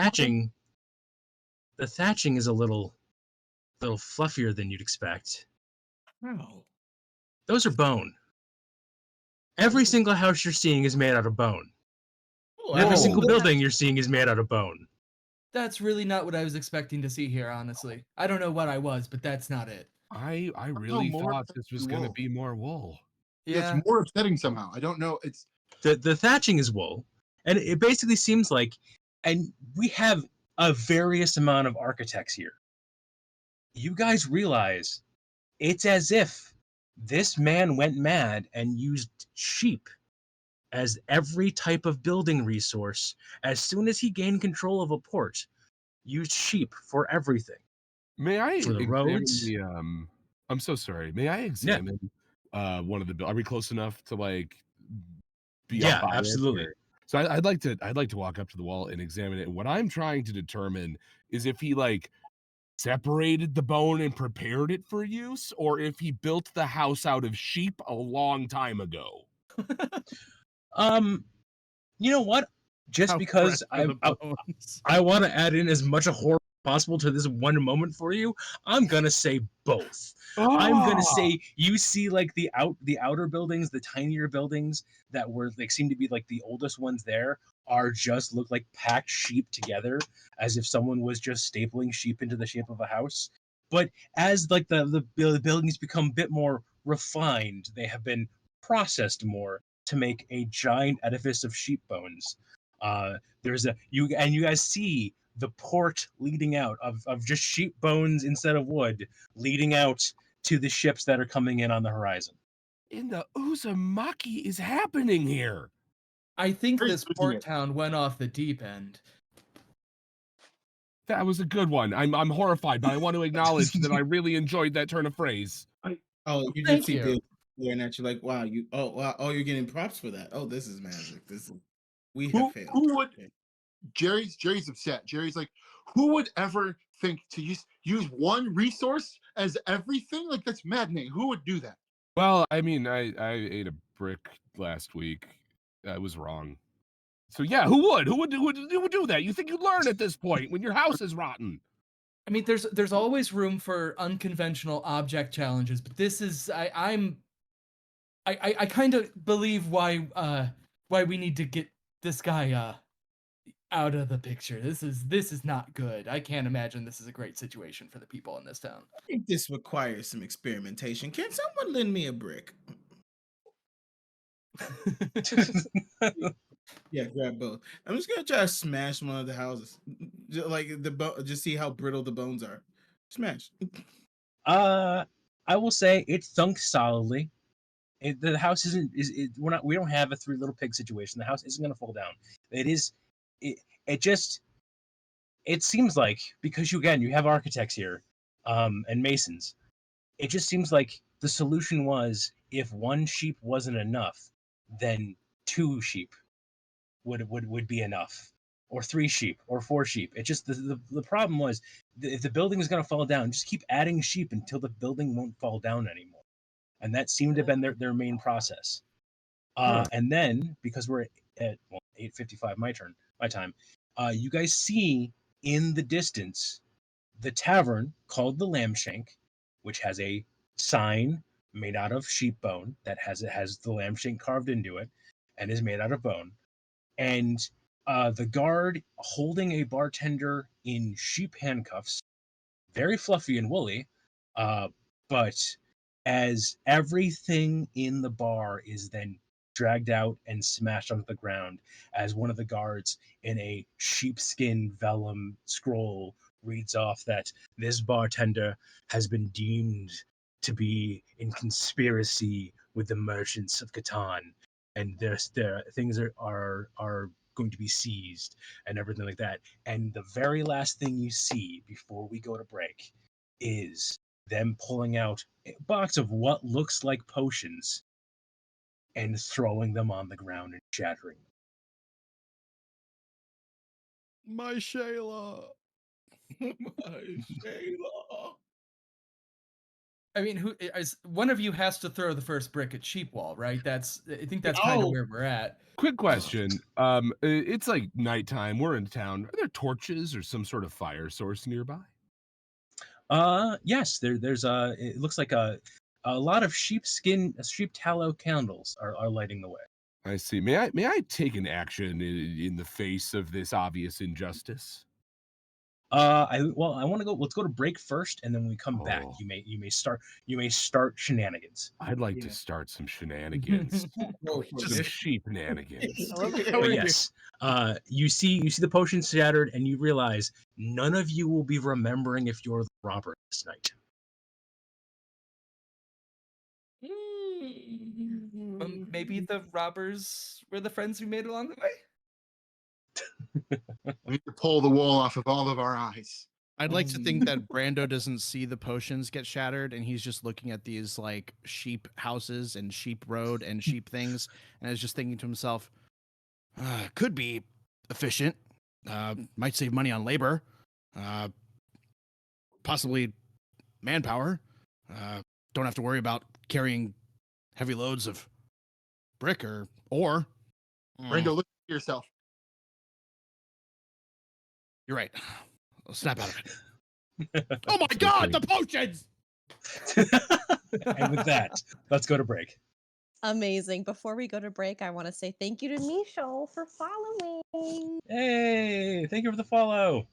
thatching is a little fluffier than you'd expect. Wow. Those are bone. Every single house you're seeing is made out of bone. Oh, Every I- single building you're seeing is made out of bone. That's really not what I was expecting to see here, honestly. I don't know what I was, but that's not it. I really more thought this was going to wool. be more wool. Yeah. It's more upsetting somehow. I don't know. It's The thatching is wool, and it basically seems like, and we have a various amount of architects here. You guys realize it's as if this man went mad and used sheep as every type of building resource. As soon as he gained control of a port, used sheep for everything. May I For the examine roads? the I'm so sorry. May I examine one of the are we close enough to like be Yeah, up by it absolutely. here? So I'd like to walk up to the wall and examine it. And what I'm trying to determine is if he like separated the bone and prepared it for use, or if he built the house out of sheep a long time ago. You know what? Just How because fresh are the bones? I want to add in as much a horror possible to this one moment for you, I'm gonna say both. I'm gonna say you see like the outer buildings, the tinier buildings that were like seem to be like the oldest ones there are just look like packed sheep together, as if someone was just stapling sheep into the shape of a house. But as like the buildings become a bit more refined, they have been processed more to make a giant edifice of sheep bones. There's you guys see the port leading out of just sheep bones instead of wood, leading out to the ships that are coming in on the horizon. In the Uzumaki is happening here. I think Very this losing port it. town went off the deep end. That was a good one. I'm horrified, but I want to acknowledge that I really enjoyed that turn of phrase. Oh, you Thank just see you. Bill wearing that. You're like, wow, wow, you're getting props for that. Oh, this is magic. We have failed. who would Okay. Jerry's upset. Jerry's like, who would ever think to use one resource as everything? Like that's maddening. Who would do that? Well, I mean, I ate a brick last week. That was wrong. So yeah, who would do that? You think you'd learn at this point when your house is rotten? I mean, there's always room for unconventional object challenges, but this is I'm I kind of believe why we need to get this guy out of the picture. This is not good. I can't imagine this is a great situation for the people in this town. I think this requires some experimentation. Can someone lend me a brick? Yeah, grab both. I'm just gonna try to smash one of the houses, like just see how brittle the bones are. Smash. I will say it thunk solidly. The house isn't we don't have a three little pig situation. The house isn't going to fall down. It is it just it seems like, because you have architects here and masons, it just seems like the solution was, if one sheep wasn't enough, then two sheep would be enough, or three sheep, or four sheep. It just the problem was, if the building is going to fall down, just keep adding sheep until the building won't fall down anymore. And that seemed to have been their main process. And then, because we're at 8:55 my time, you guys see in the distance the tavern called the Lamb Shank, which has a sign made out of sheep bone that has the lamb shank carved into it, and is made out of bone. And the guard holding a bartender in sheep handcuffs, very fluffy and woolly, but as everything in the bar is then dragged out and smashed onto the ground, as one of the guards in a sheepskin vellum scroll reads off that this bartender has been deemed to be in conspiracy with the merchants of Catan, and their things are going to be seized and everything like that. And the very last thing you see before we go to break is them pulling out a box of what looks like potions and throwing them on the ground and shattering them. My Shayla. My Shayla. I mean, one of you has to throw the first brick at Sheepwall, right? I think that's kind of Oh. where we're at. Quick question. It's like nighttime. We're in town. Are there torches or some sort of fire source nearby? Yes, there's it looks like a lot of sheep tallow candles are lighting the way. I see. May I take an action in the face of this obvious injustice? I want to go. Let's go to break first, and then when we come back, Oh. you may start shenanigans. I'd like to Yeah. start some shenanigans. Go for Some it. sheepnanigans. I love it. But yes, you see the potions shattered, and you realize none of you will be remembering if you're the robber this night. Maybe the robbers were the friends we made along the way. We need to pull the wool off of all of our eyes. I'd like to think that Brando doesn't see the potions get shattered, and he's just looking at these like sheep houses and sheep road and sheep things, and is just thinking to himself, "Could be efficient. Might save money on labor. Possibly manpower. Don't have to worry about carrying heavy loads of brick or ore." Brando, look at yourself. You're right. I'll snap out of it. Oh my God, the potions! And with that, let's go to break. Amazing. Before we go to break, I want to say thank you to Michelle for following. Hey, thank you for the follow.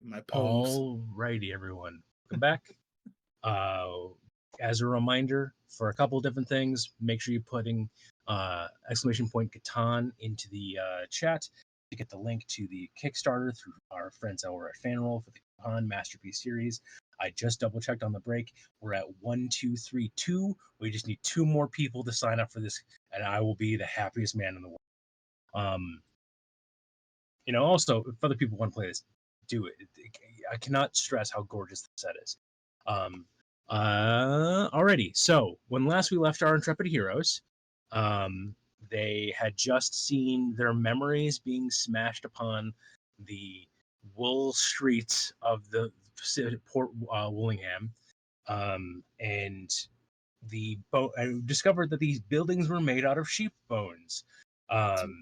my pose. Alrighty, everyone. Welcome back. As a reminder, for a couple different things, make sure you're putting exclamation point Catan into the chat to get the link to the Kickstarter through our friends over at Fanroll for the Catan Masterpiece series. I just double checked on the break. We're at 1232. We just need 2 more people to sign up for this, and I will be the happiest man in the world. Also, if other people want to play this, do it. I cannot stress how gorgeous the set is. Alrighty. So when last we left our intrepid heroes, they had just seen their memories being smashed upon the wool streets of the Port Woollingham, and I discovered that these buildings were made out of sheep bones.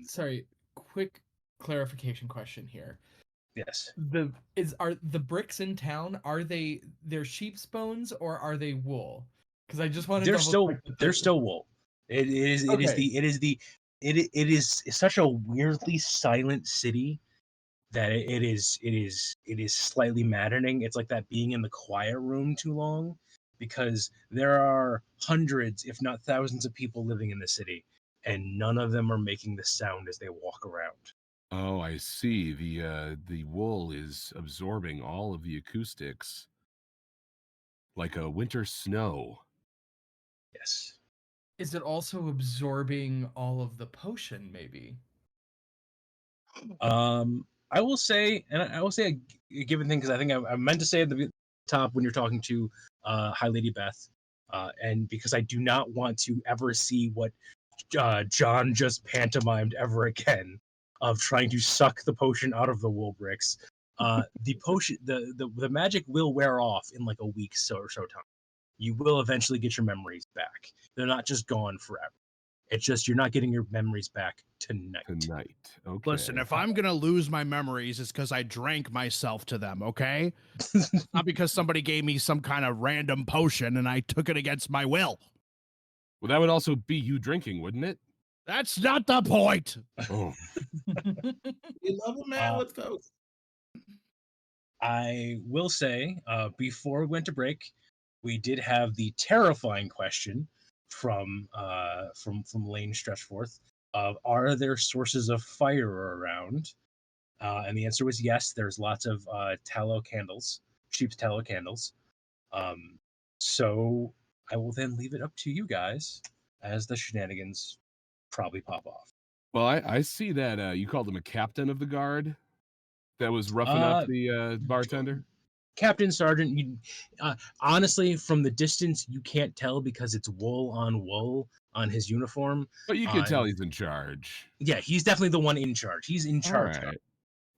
Sorry, quick clarification question here. Yes. Are the bricks in town, they're sheep's bones or are they wool? Because I just want to they're still wool. It is such a weirdly silent city that it is slightly maddening. It's like that being in the quiet room too long, because there are hundreds, if not thousands, of people living in the city, and none of them are making the sound as they walk around. Oh, I see. The wool is absorbing all of the acoustics like a winter snow. Yes. Is it also absorbing all of the potion, maybe? I will say a given thing, because I think I meant to say at the top when you're talking to High Lady Beth, and because I do not want to ever see what John just pantomimed ever again of trying to suck the potion out of the wool bricks. The potion, the magic will wear off in like a week or so time. You will eventually get your memories back. They're not just gone forever. It's just you're not getting your memories back tonight. Okay. Listen, if I'm gonna lose my memories, it's because I drank myself to them, okay? Not because somebody gave me some kind of random potion and I took it against my will. Well, that would also be you drinking, wouldn't it? That's not the point. Oh, You love a man with folks. I will say, before we went to break, we did have the terrifying question from Lane Stretchforth of, are there sources of fire around? And the answer was yes. There's lots of tallow candles, sheep's tallow candles. So I will then leave it up to you guys as the shenanigans probably pop off. well, I see that you called him a captain of the guard that was roughing up the bartender. Captain, Sergeant, honestly, from the distance, you can't tell because it's wool on his uniform. But you can tell he's in charge. Yeah, he's definitely the one in charge. He's in charge. All right.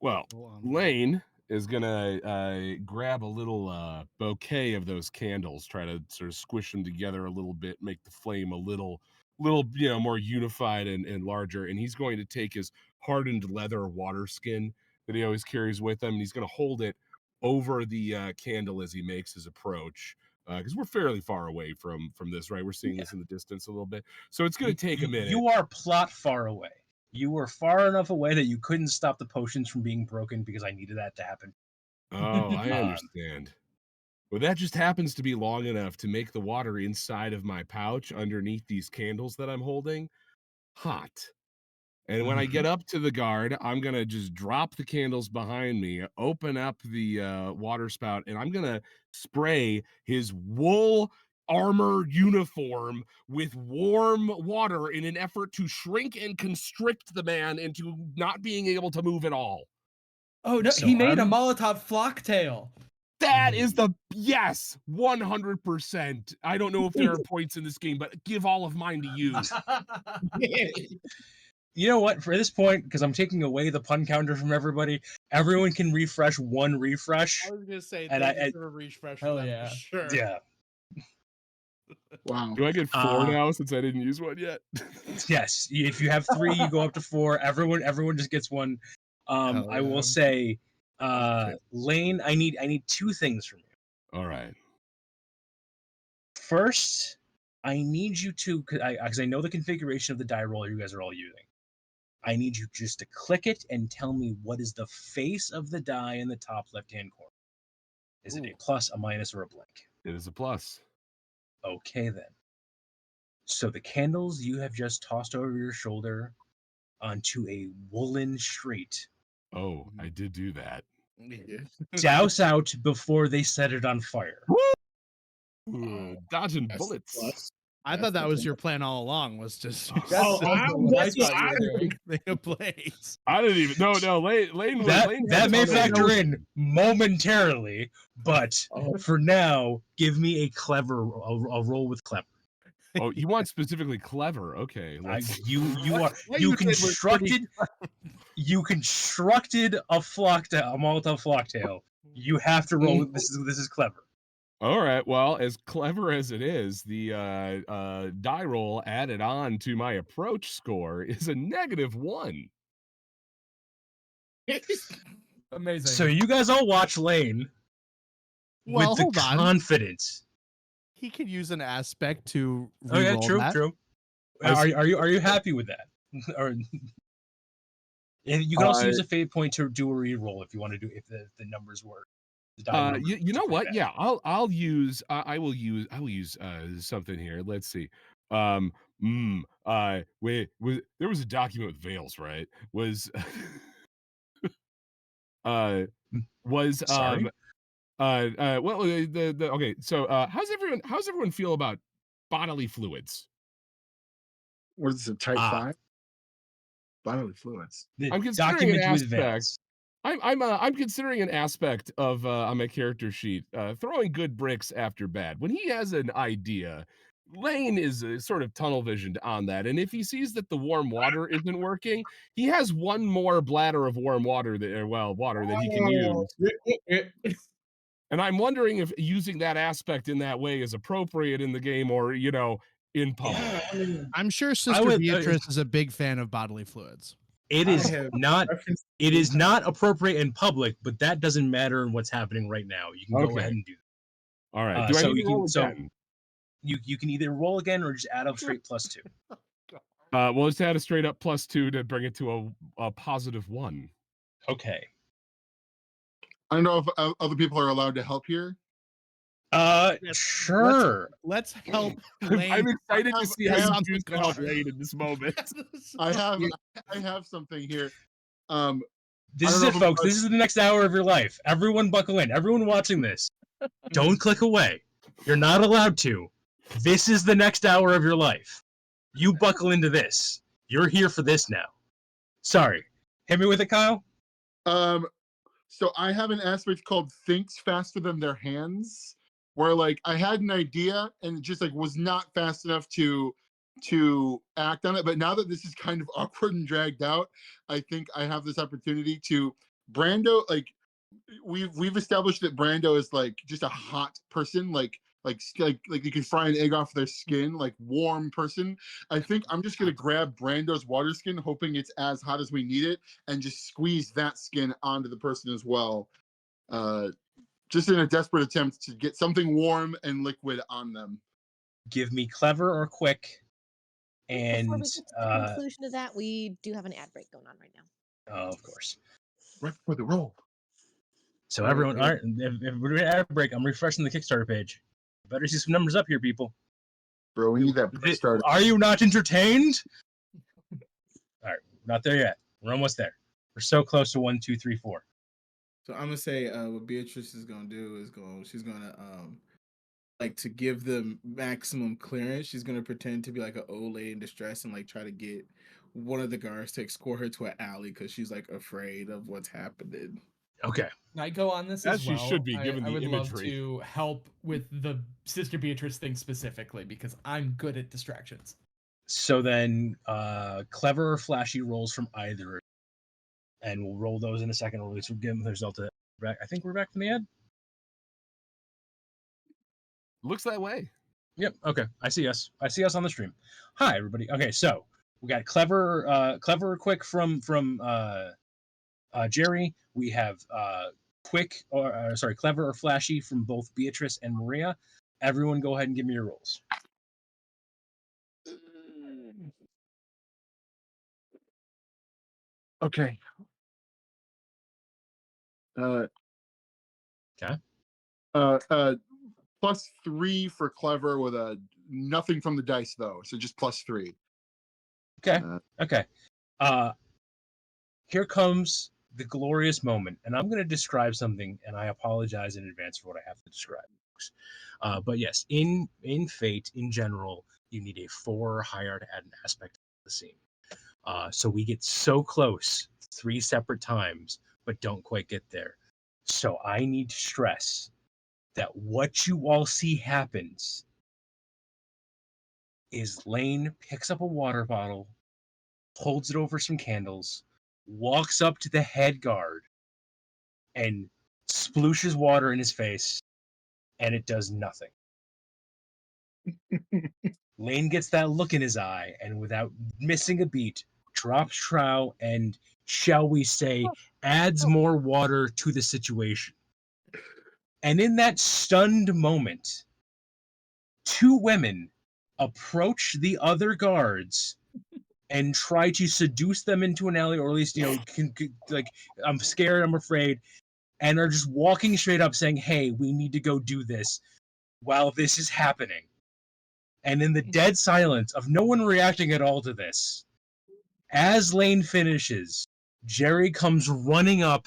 Well, Lane is gonna grab a little bouquet of those candles, try to sort of squish them together a little bit, make the flame a little more unified and larger. And he's going to take his hardened leather water skin that he always carries with him, and he's going to hold it over the candle as he makes his approach. Because we're fairly far away from this, right? We're seeing this in the distance a little bit, so it's going to take a minute. You are plot far away. You were far enough away that you couldn't stop the potions from being broken because I needed that to happen. Oh, I understand. Well, that just happens to be long enough to make the water inside of my pouch underneath these candles that I'm holding hot. And when I get up to the guard, I'm going to just drop the candles behind me, open up the water spout, and I'm going to spray his wool armor uniform with warm water in an effort to shrink and constrict the man into not being able to move at all. Oh, no, So he made a I'm- Molotov flocktail. That is the yes, 100%. I don't know if there are points in this game, but give all of mine to you. You know what? For this point, because I'm taking away the pun counter from everybody, everyone can refresh one refresh. I was gonna say, And they I- deserve a refresh Hell for that yeah. for sure. Yeah. Wow. Do I get 4 now since I didn't use one yet? Yes. If you have 3, you go up to 4. Everyone just gets one. Hell I will yeah. say, Okay. Lane, I need 2 things from you. All right. First, I need you to, because I know the configuration of the die roller you guys are all using. I need you just to click it and tell me what is the face of the die in the top left-hand corner. Is it a plus, a minus, or a blank? It is a plus. Okay, then. So the candles you have just tossed over your shoulder onto a woolen straight Oh, I did do that. Yeah. douse out before they set it on fire. Dodging That's the bullets. plus. I That's thought that the was plus. your plan all along. Was just That's Oh, also what I that's what thought you were doing. thing ablaze. I didn't even. No. Lane was. That Lane that had may tunnel factor vision. in momentarily, but Oh, for now, give me a roll with clever. Oh, you want specifically clever? Okay, let's. You What you said was pretty- constructed a Molotov flocktail. You have to roll. This is clever. All right. Well, as clever as it is, the die roll added on to my approach score is a -1. Amazing. So you guys all watch Lane Well, with the hold on. confidence. He could use an aspect to Oh yeah, re-roll true, that. true. I Are you happy with that? Or and you can also use a fate point to do a re-roll if you want to do if the numbers work. The die numbers you know are pretty what? bad. Yeah, I will use something here. Let's see. Wait, there was a document with veils, right? Was was Sorry. well the okay, so how's everyone feel about bodily fluids? What is it? Type Ah. 5? Bodily fluids. The I'm considering an documents with aspect. veils. I'm considering an aspect of on my character sheet, throwing good bricks after bad. When he has an idea, Lane is sort of tunnel visioned on that, and if he sees that the warm water isn't working, he has one more bladder of warm water that he can use. And I'm wondering if using that aspect in that way is appropriate in the game or in public. yeah, I mean, I'm sure Sister would- Beatrice is a big fan of bodily fluids. It I is have not. reference It to is time. not appropriate in public, but that doesn't matter in what's happening right now. You can go Okay. ahead and do that. All right. Do I so need you to roll can so again? you can either roll again or just add up straight +2. Well, let's add a straight up +2 to bring it to a +1. Okay. I don't know if other people are allowed to help here. Sure. Let's help I'm Lane. excited to see how Piss you on the choose to help car. Lane in this moment. I have something here. This I is don't it, know folks. who- This is the next hour of your life. Everyone buckle in. Everyone watching this. Don't click away. You're not allowed to. This is the next hour of your life. You buckle into this. You're here for this now. Sorry. Hit me with it, Kyle. So I have an aspect called thinks faster than their hands, where like I had an idea and just like was not fast enough to act on it. But now that this is kind of awkward and dragged out, I think I have this opportunity to Brando. Like we've established that Brando is like just a hot person, like you can fry an egg off their skin, like warm person. I think I'm just gonna grab Brando's water skin, hoping it's as hot as we need it, and just squeeze that skin onto the person as well. Just in a desperate attempt to get something warm and liquid on them. Give me clever or quick. Before And we get to the conclusion of that, we do have an ad break going on right now. of course. Right before the roll. So everyone, all right, if we're doing ad break, I'm refreshing the Kickstarter page. Better see some numbers up here, people. Bro, we need that Kickstarter. Are you not entertained? All right, not there yet. We're almost there. We're so close to 1, 2, 3, 4. So I'm gonna say what Beatrice is gonna do is she's gonna like to give them maximum clearance. She's gonna pretend to be like an old lady in distress and like try to get one of the guards to escort her to an alley because she's like afraid of what's happening. Okay. Can I go on this As as she well? should be, given I the would love imagery. to help with the Sister Beatrice thing specifically because I'm good at distractions. So then, clever or flashy rolls from either, and we'll roll those in a second. Or at least we'll give them the result. I think we're back from the ad. Looks that way. Yep. Okay. I see us. I see us on the stream. Hi, everybody. Okay. So we got clever or quick from Jeri. We have clever or flashy from both Beatrice and Maria. Everyone, go ahead and give me your rolls. Okay. Uh, Okay. +3 for clever with a nothing from the dice though, so just +3. Okay. Uh, Okay. Here comes the glorious moment, and I'm going to describe something, and I apologize in advance for what I have to describe. But yes, in Fate, in general, you need a 4 or higher to add an aspect to the scene. So we get so close 3 separate times, but don't quite get there. So I need to stress that what you all see happens is Lane picks up a water bottle, holds it over some candles, walks up to the head guard, and splooshes water in his face, and it does nothing. Lane gets that look in his eye, and without missing a beat, drops trow and, shall we say, adds more water to the situation. And in that stunned moment, 2 women approach the other guards and try to seduce them into an alley, or at least, like, I'm scared, I'm afraid, and are just walking straight up saying, hey, we need to go do this while this is happening. And in the dead silence of no one reacting at all to this, as Lane finishes, Jeri comes running up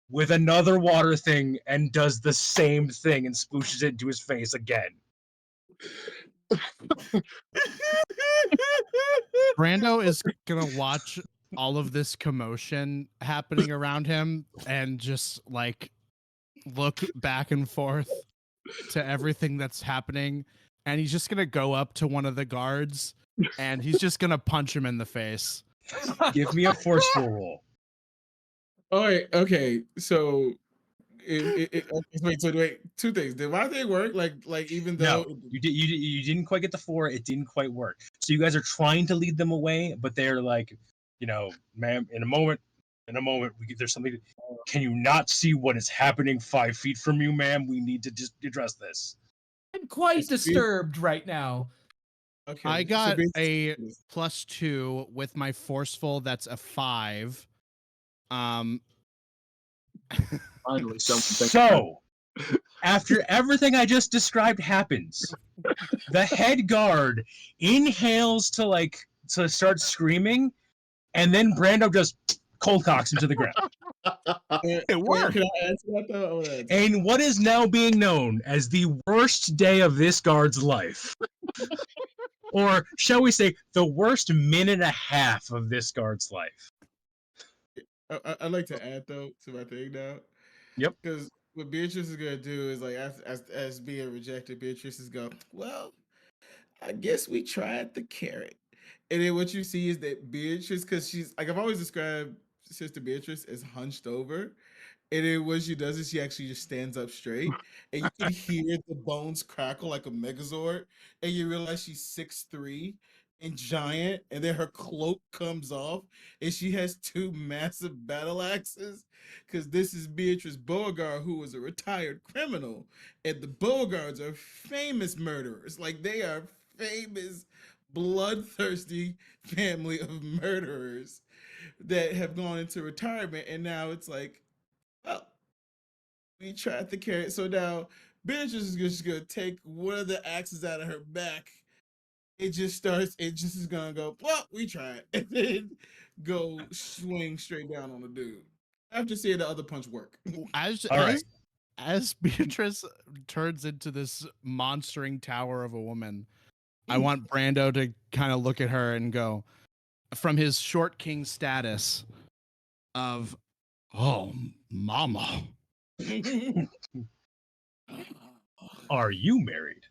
with another water thing and does the same thing and splooshes it into his face again. Brando is gonna watch all of this commotion happening around him and just like look back and forth to everything that's happening, and he's just gonna go up to one of the guards and he's just gonna punch him in the face. Give me a forceful roll. All right. Okay. So, wait. 2 things. Did my thing work? Like even though No, you didn't quite get the 4. It didn't quite work. So you guys are trying to lead them away, but they're like, ma'am, in a moment, there's something. Can you not see what is happening 5 feet from you, ma'am? We need to just address this. I'm quite It's disturbed right now. okay. I so got basically- a +2 with my forceful. That's a 5. Finally, someone thinks- So, after everything I just described happens, the head guard inhales to start screaming, and then Brando just cold cocks him to the ground. It worked. Can I answer that though? I wanna answer. In what is now being known as the worst day of this guard's life. Or shall we say, the worst minute and a half of this guard's life. I'd like to add though to my thing now. Yep. Because what Beatrice is gonna do is like as being rejected, Beatrice is go, well, I guess we tried the carrot. And then what you see is that Beatrice, because she's like I've always described Sister Beatrice as hunched over. And then what she does is she actually just stands up straight, and you can hear the bones crackle like a Megazord, and you realize she's 6'3" and giant, and then her cloak comes off, and she has 2 massive battle axes, because this is Beatrice Beauregard, who was a retired criminal, and the Beauregards are famous murderers, like they are famous, bloodthirsty family of murderers that have gone into retirement, and now it's like, well, we tried the carrot. So now Beatrice is just gonna take one of the axes out of her back. It just is gonna go, well, we tried. And then go swing straight down on the dude. After seeing the other punch work. As All right. as Beatrice turns into this monstering tower of a woman, I want Brando to kind of look at her and go, from his short king status of, oh, mama. Are you married?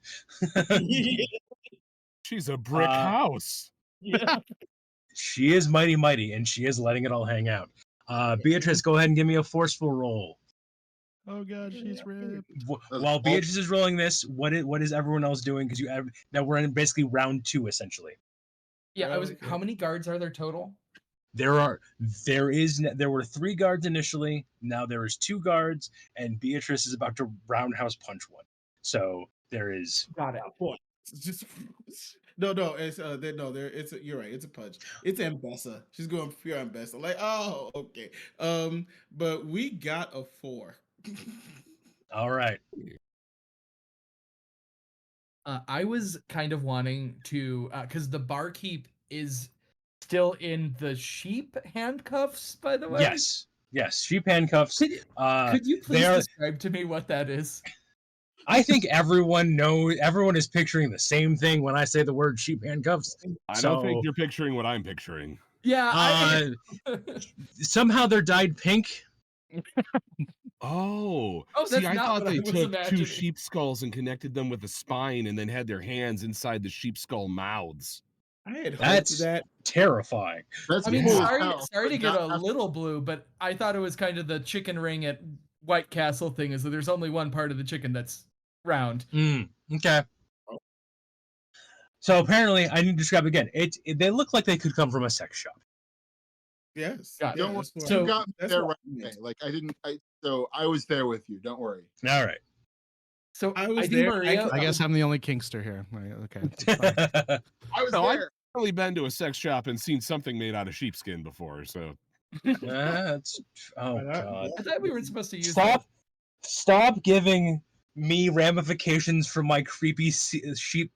She's a brick house. She is mighty, mighty, and she is letting it all hang out. Beatrice, go ahead and give me a forceful roll. Oh god, she's ripped. While Beatrice is rolling this, what is everyone else doing? Because now we're in basically round 2 essentially. Yeah, Okay. how many guards are there total? There were 3 guards initially. Now there is 2 guards, and Beatrice is about to roundhouse punch one. So there is Got it. Just No, it's you're right. It's a punch. It's Ambessa. She's going pure Ambessa. Like, oh, okay. But we got a 4. All right. I was kind of wanting to, because the barkeep is still in the sheep handcuffs, by the way. Yes. Sheep handcuffs. Could you they please are. describe to me what that is? I think everyone is picturing the same thing when I say the word sheep handcuffs. I don't think you're picturing what I'm picturing. Yeah. Somehow they're dyed pink. Oh, Oh, see, that's I not thought what I they was took imagining. 2 sheep skulls and connected them with a spine and then had their hands inside the sheep skull mouths. I had hoped That's that. terrifying. That's I mean, cool as sorry hell, to but get not a after- little blue, but I thought it was kind of the chicken ring at White Castle thing, is that there's only one part of the chicken that's round. Okay. So apparently, I need to describe again. They look like they could come from a sex shop. Yes. Got it. Don't yeah, worry, that's what- So- you got me that's there what right I away. meant. Like I was there with you. Don't worry. All right. So I I was think there. Maria. I guess I'm the only kinkster here. Right, okay. that's fine. I was No, I've there. only been to a sex shop and seen something made out of sheepskin before, so That's oh But god. I thought we were supposed to use Stop giving me ramifications from my creepy sheep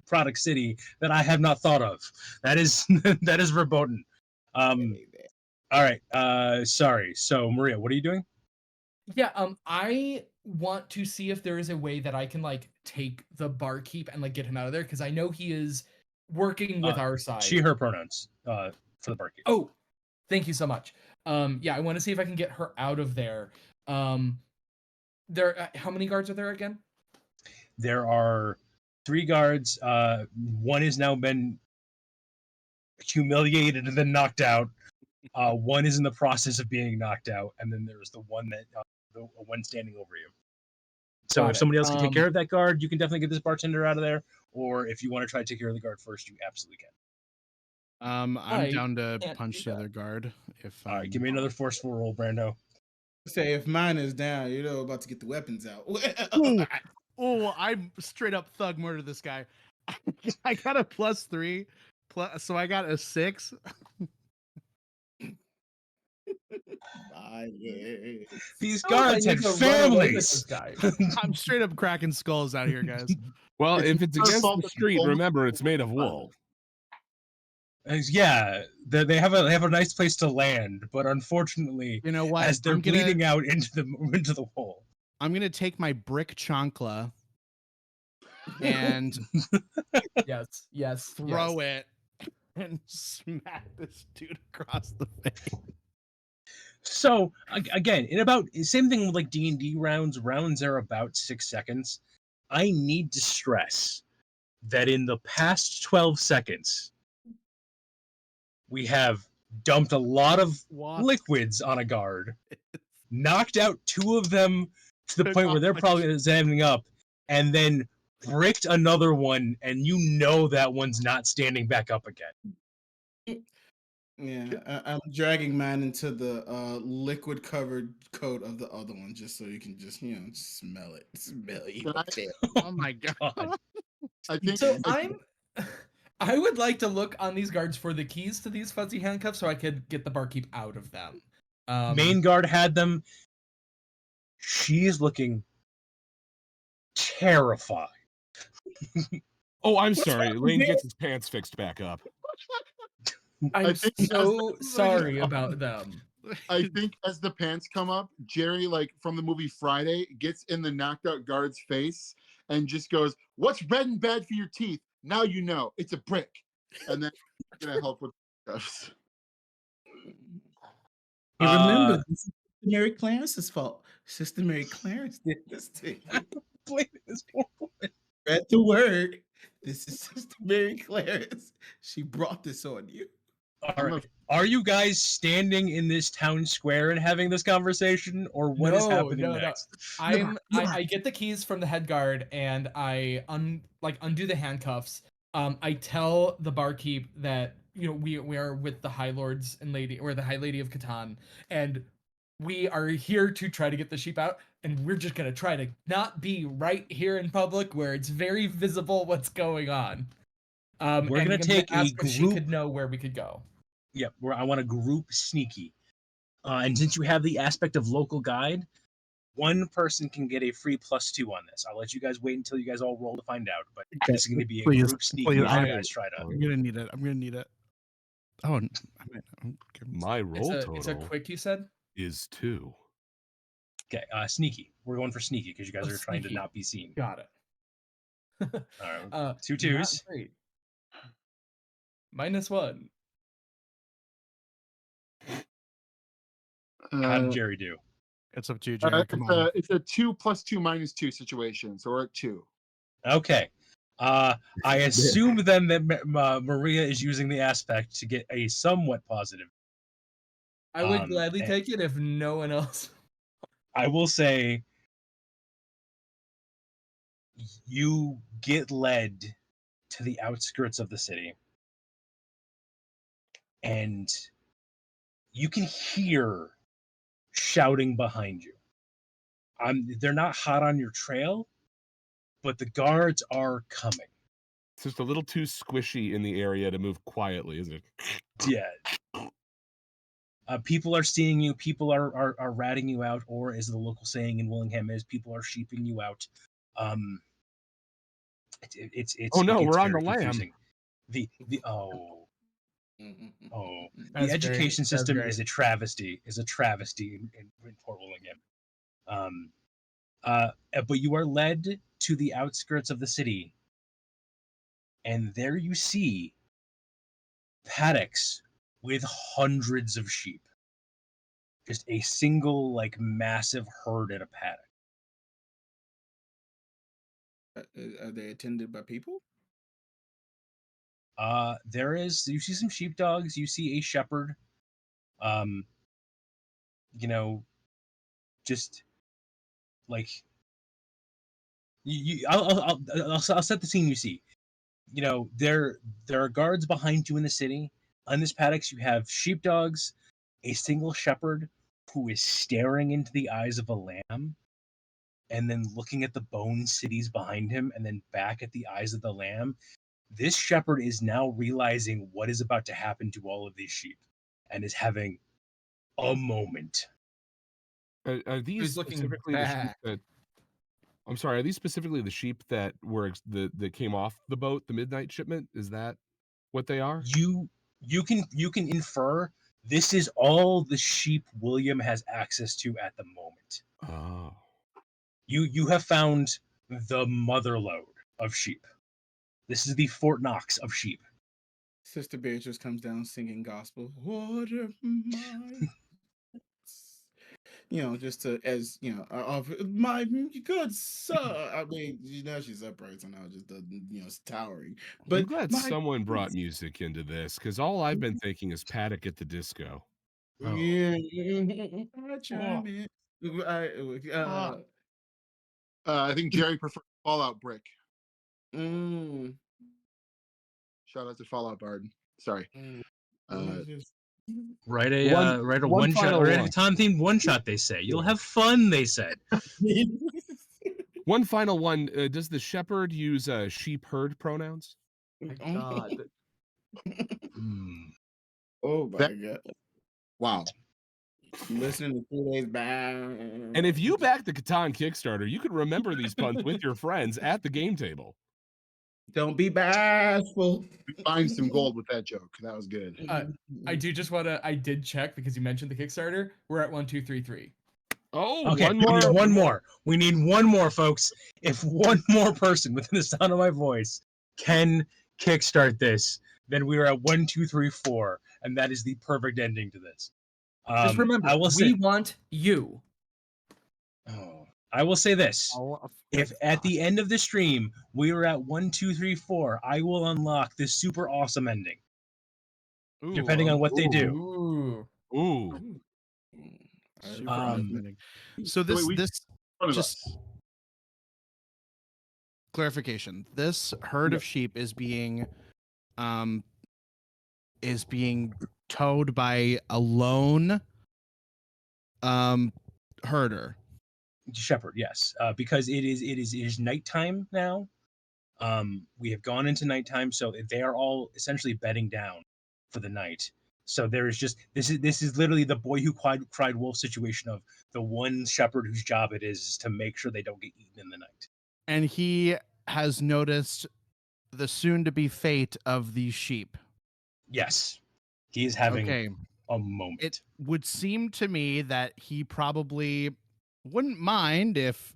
product city that I have not thought of. That is that is verboten. All right. Sorry. So Maria, what are you doing? Yeah, I want to see if there is a way that I can like take the barkeep and like get him out of there, because I know he is working with our side. She, her pronouns. For the barkeep. Oh, thank you so much. Yeah, I want to see if I can get her out of there. There, how many guards are there again? There are 3 guards. One has now been humiliated and then knocked out. One is in the process of being knocked out, and then there's the one that the one standing over you. So Got if it. somebody else can take care of that guard, you can definitely get this bartender out of there. Or if you want to try to take care of the guard first, you absolutely can. I'm I down to can't punch do the that. other guard. If All right, give me another forceful roll, Brando. Say if mine is down, you know, about to get the weapons out. Ooh. Oh, I'm straight up thug murder this guy. I got a +3, so I got a 6. These Oh, guards I had need to run away with this families. guy. I'm straight up cracking skulls out here, guys. well, It's if it's your against fault the that the street, only- remember it's made of wool. Yeah, they have a nice place to land, but unfortunately, You know what? as they're bleeding out into the hole. I'm gonna take my brick chancla and Yes. throw it and smack this dude across the face. So again, in about same thing with like D&D rounds. Rounds are about 6 seconds. I need to stress that in the past 12 seconds, we have dumped a lot of liquids on a guard, knocked out 2 of them to the Took point where off they're my probably standing up, and then bricked another one, and you know that one's not standing back up again. Yeah, I'm dragging mine into the liquid covered coat of the other one, just so you can just smell it. Smell you. Oh my god. I think So I would like to look on these guards for the keys to these fuzzy handcuffs so I could get the barkeep out of them. Main guard had them. She's looking terrified. Oh, I'm sorry. Lane gets his pants fixed back up. I'm think so sorry about them. I think as the pants come up, Jeri, like from the movie Friday, gets in the knocked out guard's face and just goes, "What's red and bad for your teeth? Now you know. It's a brick." And then I'm gonna help with stuff. You remember, this is Sister Mary Clarence's fault. Sister Mary Clarence did this to you. Read the word. This is Sister Mary Clarence. She brought this on you. All right. Are you guys standing in this town square and having this conversation, or what is happening next? I get the keys from the head guard and I undo the handcuffs. I tell the barkeep that we are with the High Lords and Lady, or the High Lady of Catan, and we are here to try to get the sheep out, and we're just gonna try to not be right here in public where it's very visible what's going on. We're and gonna we can take a ask if she group. could know where we could go. Yep, I want a group sneaky. And since you have the aspect of local guide, one person can get a free +2 on this. I'll let you guys wait until you guys all roll to find out. But Okay, this is going to be a please, group sneaky please, as you I- guys try to. I'm gonna need it. I'm gonna need it. Oh, My roll It's total a quick, you said? is 2. Okay, sneaky. We're going for sneaky because you guys Oh, are trying to sneaky. not be seen. Got it. All right, 2 Not 2s. great. -1. How did Uh, Jeri do? it's up to you, Jeri. Come on. it's a 2 + 2 - 2 situation, so we're at 2. Okay. I assume then that Maria is using the aspect to get a somewhat positive. I would Um, gladly and- take it if no one else. I will say you get led to the outskirts of the city, and you can hear shouting behind you. They're not hot on your trail, but the guards are coming. It's just a little too squishy in the area to move quietly, isn't it? Yeah. People are seeing you. People are ratting you out, or as the local saying in Willingham is, people are sheeping you out. It's Oh no, it gets we're on the very lam. confusing. The the That's education great. system That's is a travesty. In Port Willingham. But you are led to the outskirts of the city, and there you see paddocks with hundreds of sheep. Just a single, like, massive herd at a paddock. Are they attended by people? You see some sheepdogs, you see a shepherd. Um, just like I'll set the scene. You see, there are guards behind you in the city. On this paddocks, you have sheepdogs, a single shepherd who is staring into the eyes of a lamb, and then looking at the bone cities behind him, and then back at the eyes of the lamb. This shepherd is now realizing what is about to happen to all of these sheep, and is having a moment. Are these Who's looking specifically the sheep back? that? I'm sorry. Are these specifically the sheep that that came off the boat, the midnight shipment? Is that what they are? You can infer this is all the sheep William has access to at the moment. Oh. You have found the motherlode of sheep. This is the Fort Knox of sheep. Sister Beatrice comes down singing gospel. Water my, just to as my good sir. I mean, she's upright, so now it just doesn't, it's towering. I'm But glad my someone brought music into this because all I've been thinking is Paddock at the Disco. Oh. yeah, I chime in. I think Jeri prefers Fallout Brick. Mm, Shout out to Fallout Bard. Sorry. Write a One one shot, final or a one. Tom themed one shot. They say you'll have fun. They said. One final one. Does the shepherd use sheep herd pronouns? God. Oh my That- god! Wow. Listening to 3 days back. And if you back the Catan Kickstarter, you could remember these puns with your friends at the game table. Don't be bashful. We find some gold with that joke. That was good. I do just want to. I did check because you mentioned the Kickstarter. We're at 1, 2, 3, 3. Oh, Okay, one we more. need one more. We need one more, folks. If one more person within the sound of my voice can kickstart this, then we are at 1, 2, 3, 4, and that is the perfect ending to this. Just remember, I will we say, want you. I will say this: Oh, if at the end of the stream we are at 1, 2, 3, 4, I will unlock this super awesome ending. ooh, Depending on what they do. Ooh. Ooh. super Um, fascinating. So So wait, this One of just us. clarification. This herd Yeah. of sheep is being towed by a lone herder. Shepherd, yes, because it is nighttime now. We have gone into nighttime, so they are all essentially bedding down for the night. So there is just this is literally the boy who cried wolf situation of the one shepherd whose job it is to make sure they don't get eaten in the night. And he has noticed the soon-to-be fate of these sheep. Yes, he is having Okay. a moment. It would seem to me that he probably wouldn't mind if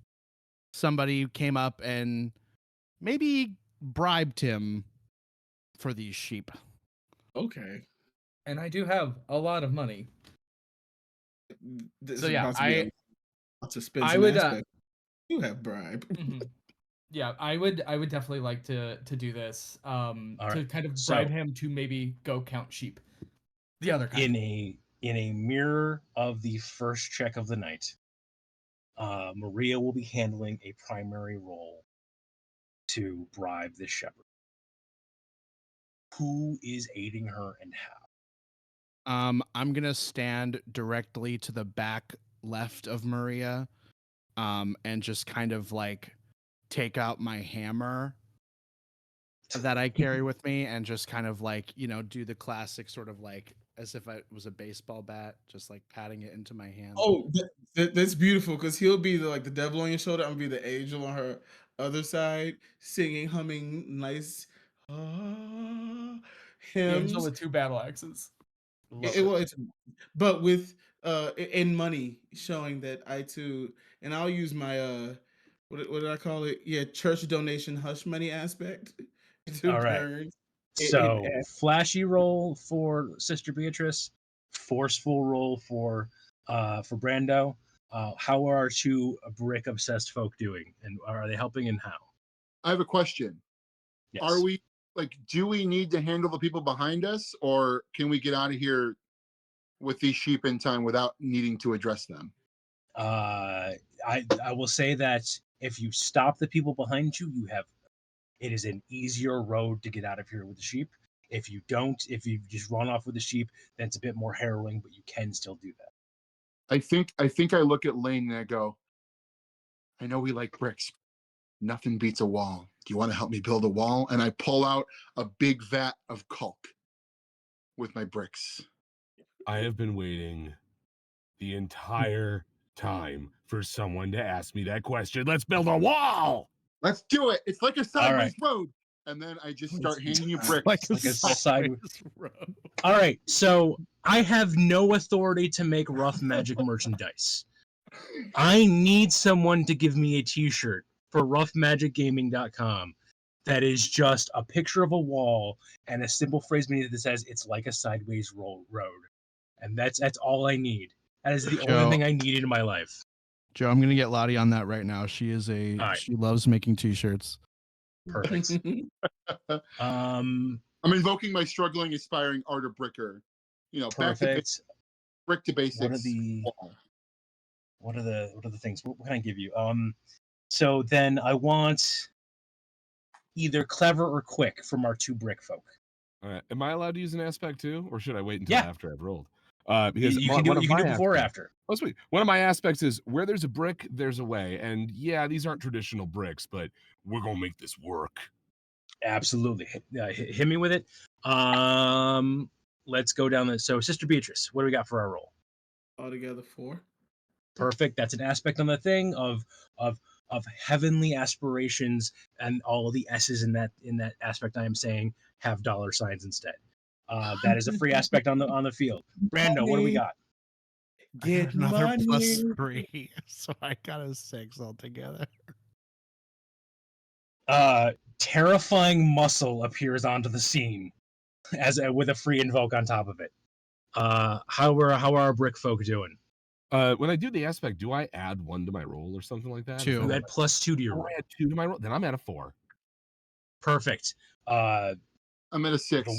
somebody came up and maybe bribed him for these sheep. Okay. And I do have a lot of money. This So is yeah, about to be a lots of I expensive would aspect. You have bribe. yeah, I would definitely like to do this. All To right. kind of So- bribe him to maybe go count sheep. The other kind. In a mirror of the first check of the night, Maria will be handling a primary role to bribe this shepherd. Who is aiding her and how? I'm gonna stand directly to the back left of Maria, and just kind of like take out my hammer that I carry with me and just kind of like, do the classic sort of like as if it was a baseball bat, just like patting it into my hand. Oh, that's beautiful because he'll be like the devil on your shoulder. I'm gonna be the angel on her other side, singing, humming nice The angel hymns. with 2 battle axes. Love It, well, it's but with in money showing that I too, and I'll use my what did I call it? Yeah, church donation hush money aspect to All right. turn. So flashy roll for Sister Beatrice, forceful roll for Brando. How are our two brick obsessed folk doing, and are they helping, and how? I have a question. Yes. Are we do we need to handle the people behind us, or can we get out of here with these sheep in time without needing to address them? I will say that if you stop the people behind you, it is an easier road to get out of here with the sheep. If you don't, if you just run off with the sheep, then it's a bit more harrowing, but you can still do that. I think I look at Lane and I go, I know we like bricks. Nothing beats a wall. Do you want to help me build a wall? And I pull out a big vat of caulk with my bricks. I have been waiting the entire time for someone to ask me that question. Let's build a wall. Let's do it. It's like a sideways road. And then I just start handing you bricks. Like a Like a sideways road. All right, so I have no authority to make rough magic merchandise. I need someone to give me a t-shirt for roughmagicgaming.com that is just a picture of a wall and a simple phrase beneath it that says it's like a sideways road. And that's all I need. That is the Joe. only thing I needed in my life. Joe, I'm gonna get Lottie on that right now. She right. she loves making t-shirts. Perfect. I'm invoking my struggling, aspiring art bricker. Back to Perfect. brick to basics. What are the things? What can I give you? So then I want either clever or quick from our two brick folk. All right. Am I allowed to use an aspect too, or should I wait until Yeah. after I've rolled? Because You can do it before or after. Oh, sweet. One of my aspects is where there's a brick, there's a way. And yeah, these aren't traditional bricks, but we're gonna make this work. Absolutely. Hit me with it. Let's go down this. So, Sister Beatrice, what do we got for our roll? Altogether 4. Perfect. That's an aspect on the thing of heavenly aspirations, and all of the S's in that aspect I am saying have dollar signs instead. That is a free aspect on the field. Brando, what do we got? I got another +3, so I got a 6 altogether. Terrifying muscle appears onto the scene with a free invoke on top of it. How are our brick folk doing? When I do the aspect, do I add 1 to my roll or something like that? 2. You add +2 to your roll. I add 2 to my roll, then I'm at a 4. Perfect. I'm at a 6.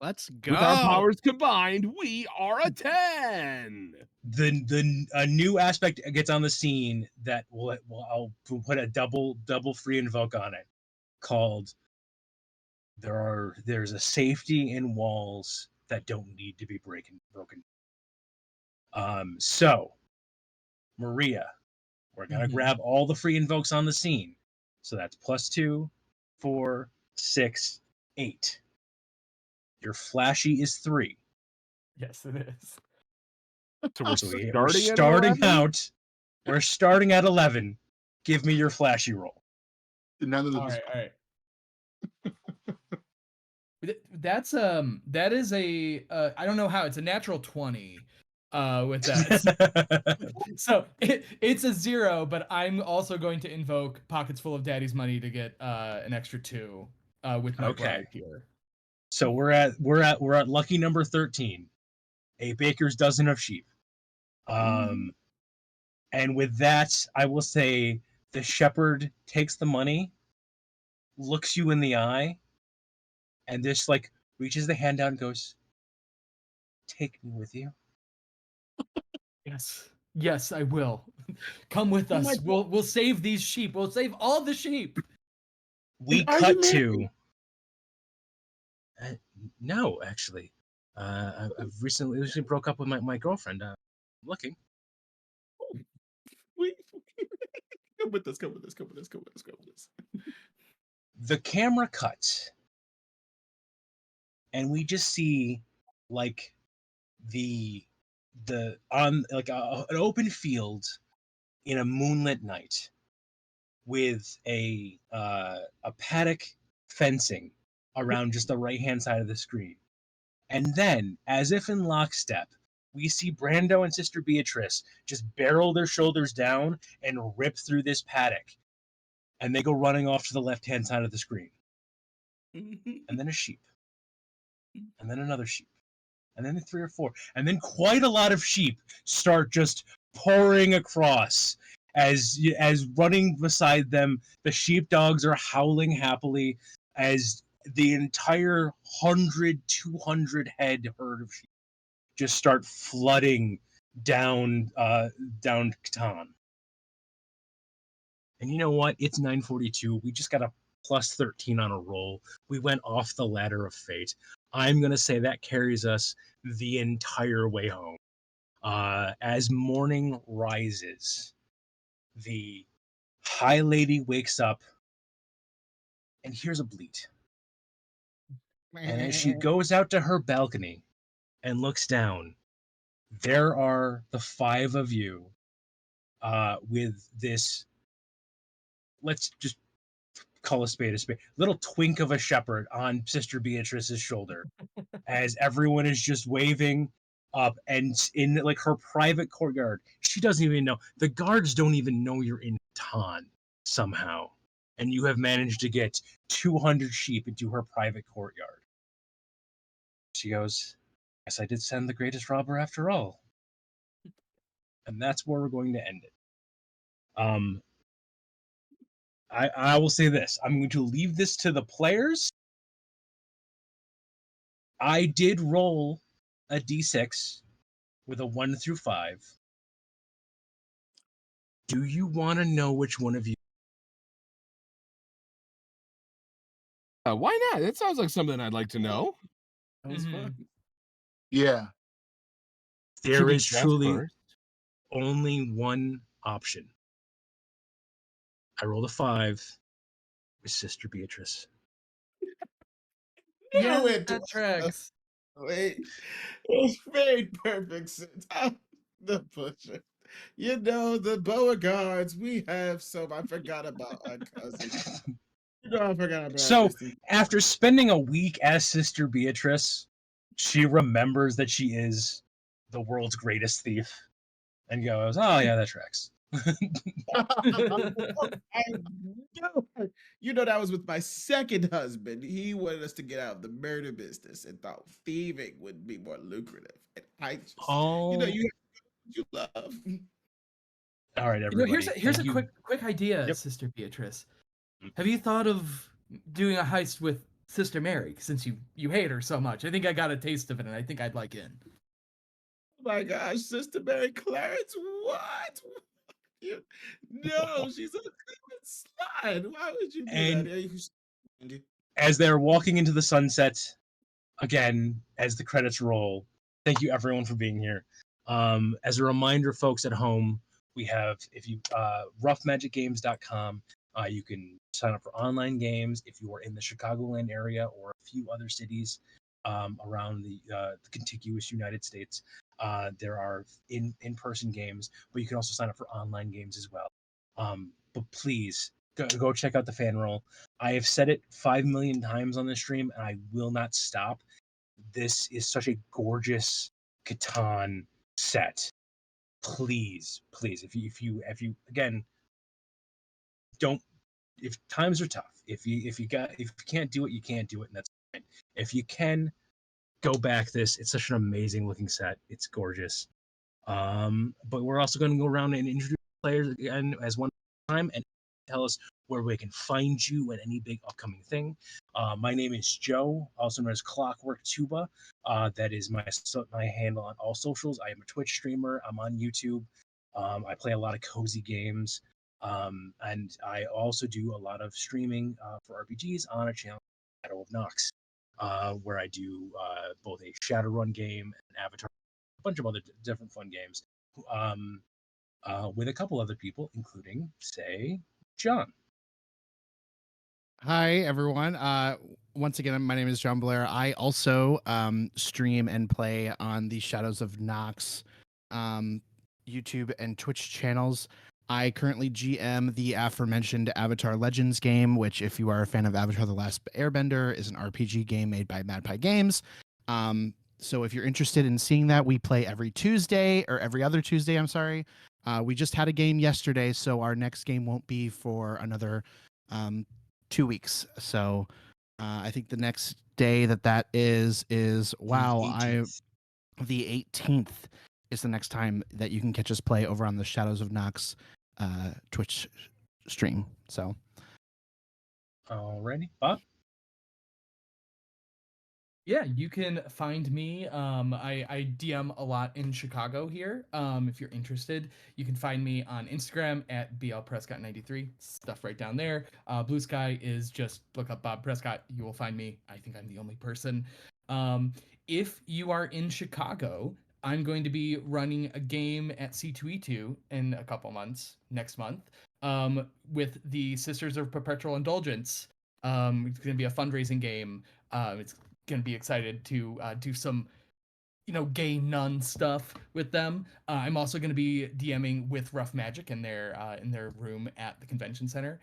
Let's go. With our powers combined, we are a 10. A new aspect gets on the scene that I'll put a double free invoke on it, called there's a safety in walls that don't need to be broken. So Maria, We're going to Mhm. grab all the free invokes on the scene. So that's +2, 4, 6, 8. Your flashy is 3. Yes, it is. So we're So we're starting at starting 11? out. We're starting at 11. Give me your flashy roll. None of All this. right, all right. That is a I don't know how it's a natural 20 with that. So it's a 0, but I'm also going to invoke Pockets Full of Daddy's Money to get an extra 2 with my Okay. bride here. So we're at lucky number 13. A baker's dozen of sheep. And with that, I will say the shepherd takes the money, looks you in the eye, and just like reaches the hand out and goes, "Take me with you." Yes. Yes, I will. Come with Oh my us. We'll save these sheep. We'll save all the sheep. We Are you cut married? to no, actually. I've recently broke up with my girlfriend. Looking. We come with us. Come with us. Come with us. Come with us. Come with us. The camera cuts, and we just see like the on like an open field in a moonlit night with a paddock fencing around just the right hand side of the screen. And then, as if in lockstep, we see Brando and Sister Beatrice just barrel their shoulders down and rip through this paddock. And they go running off to the left-hand side of the screen. And then a sheep. And then another sheep. And then 3 or 4. And then quite a lot of sheep start just pouring across. As running beside them, the sheepdogs are howling happily as the entire 100, 200 head herd of sheep just start flooding down Catan. And you know what? It's 9:42. We just got a +13 on a roll. We went off the ladder of fate. I'm gonna say that carries us the entire way home. As morning rises, the High Lady wakes up and hears a bleat. And as she goes out to her balcony and looks down, there are the 5 of you with this, let's just call a spade, little twink of a shepherd on Sister Beatrice's shoulder as everyone is just waving up, and in like her private courtyard. She doesn't even know. The guards don't even know you're in Catan somehow. And you have managed to get 200 sheep into her private courtyard. She goes, "Guess I did send the greatest robber after all." And that's where we're going to end it. I will say this. I'm going to leave this to the players. I did roll a d6 with a 1 through 5. Do you want to know which one of you? Why not? That sounds like something I'd like to know. That was Mhm. fun. Yeah. Should There we is guess truly first? only one option. I rolled a 5 with Sister Beatrice. Yeah, Knew it that was tracks. Wait, it made perfect sense. The pusher. You know, the Beauregards, we have some. I forgot about our cousin. You know, I forgot about our So, distant. after spending a week as Sister Beatrice, she remembers that she is the world's greatest thief and goes, "Oh, yeah, that tracks." I know. You know, that was with my second husband. He wanted us to get out of the murder business and thought thieving would be more lucrative. And I just, you know, Oh, you love. all right, You know, here's everybody. a Thank you. quick idea, Yep. Sister Beatrice. Have you thought of doing a heist with Sister Mary since you hate her so much? I think I got a taste of it, and I think I'd like in. Oh my gosh, Sister Mary Clarence, what? You, no, she's a slide. Why would you do that? And Yeah, you- as they're walking into the sunset, again, as the credits roll, thank you everyone for being here. As a reminder, folks at home, We have, if you roughmagicgames.com, you can sign up for online games if you are in the Chicagoland area or a few other cities around the contiguous United States. There are in-person games, but you can also sign up for online games as well. But please go check out the Fanroll. I have said it 5 million times on this stream, and I will not stop. This is such a gorgeous Catan set. Please, if you again, don't, if times are tough, if you can't do it, you can't do it, and that's fine. If you can, go back this. It's such an amazing looking set. It's gorgeous. But we're also going to go around and introduce players again as one time and tell us where we can find you and any big upcoming thing. My name is Joe, also known as Clockwork Tuba. That is my handle on all socials. I am a Twitch streamer. I'm on YouTube. I play a lot of cozy games. And I also do a lot of streaming for RPGs on a channel, Shadow of Nox, where I do both a Shadowrun game and Avatar, a bunch of other different fun games, with a couple other people, including, say, John. Hi, everyone. Once again, my name is John Blair. I also stream and play on the Shadows of Nox YouTube and Twitch channels. I currently GM the aforementioned Avatar Legends game, which, if you are a fan of Avatar The Last Airbender, is an RPG game made by Mad Pie Games. So if you're interested in seeing that, we play every Tuesday, or every other Tuesday, I'm sorry. We just had a game yesterday, so our next game won't be for another 2 weeks. So I think the next day that is wow, the 18th is the next time that you can catch us play over on the Shadows of Nox Twitch stream. So Alrighty, Bob. Yeah, you can find me. I DM a lot in Chicago here. If you're interested, you can find me on Instagram at blprescott93. Stuff right down there. Blue Sky is just look up Bob Prescott. You will find me. I think I'm the only person. If you are in Chicago, I'm going to be running a game at C2E2 in a couple months, next month, with the Sisters of Perpetual Indulgence. It's going to be a fundraising game. It's gonna be excited to do some gay nun stuff with them. I'm also gonna be DMing with Rough Magic in their room at the convention center.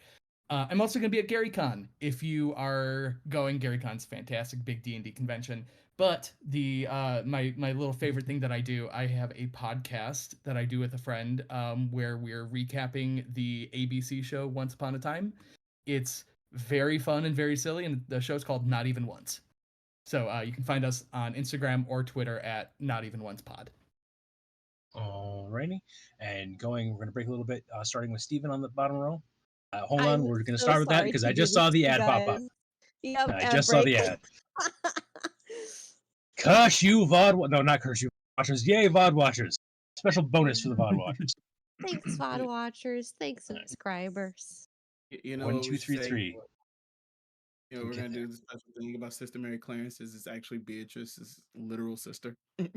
I'm also gonna be at GaryCon. If you are going, GaryCon's fantastic, big D&D convention. But the my little favorite thing that I do, I have a podcast that I do with a friend, where we're recapping the ABC show Once Upon a Time. It's very fun and very silly, and the show's called Not Even Once. So you can find us on Instagram or Twitter at Not Even Once Pod. Alrighty, and we're going to break a little bit, starting with Steven on the bottom row. Hold I'm on, we're going to so start with that sorry because to I do just this saw to the you ad pop up. guys. Yep, I ad just saw break. the ad. Curse you, VOD. No, not curse you, watchers. Yay, VOD watchers. Special bonus for the VOD watchers. Thanks, VOD watchers. Thanks, subscribers. You know One, what two, we three, say? three. You know, we're gonna do the special thing about Sister Mary Clarence is it's actually Beatrice's literal sister. Like,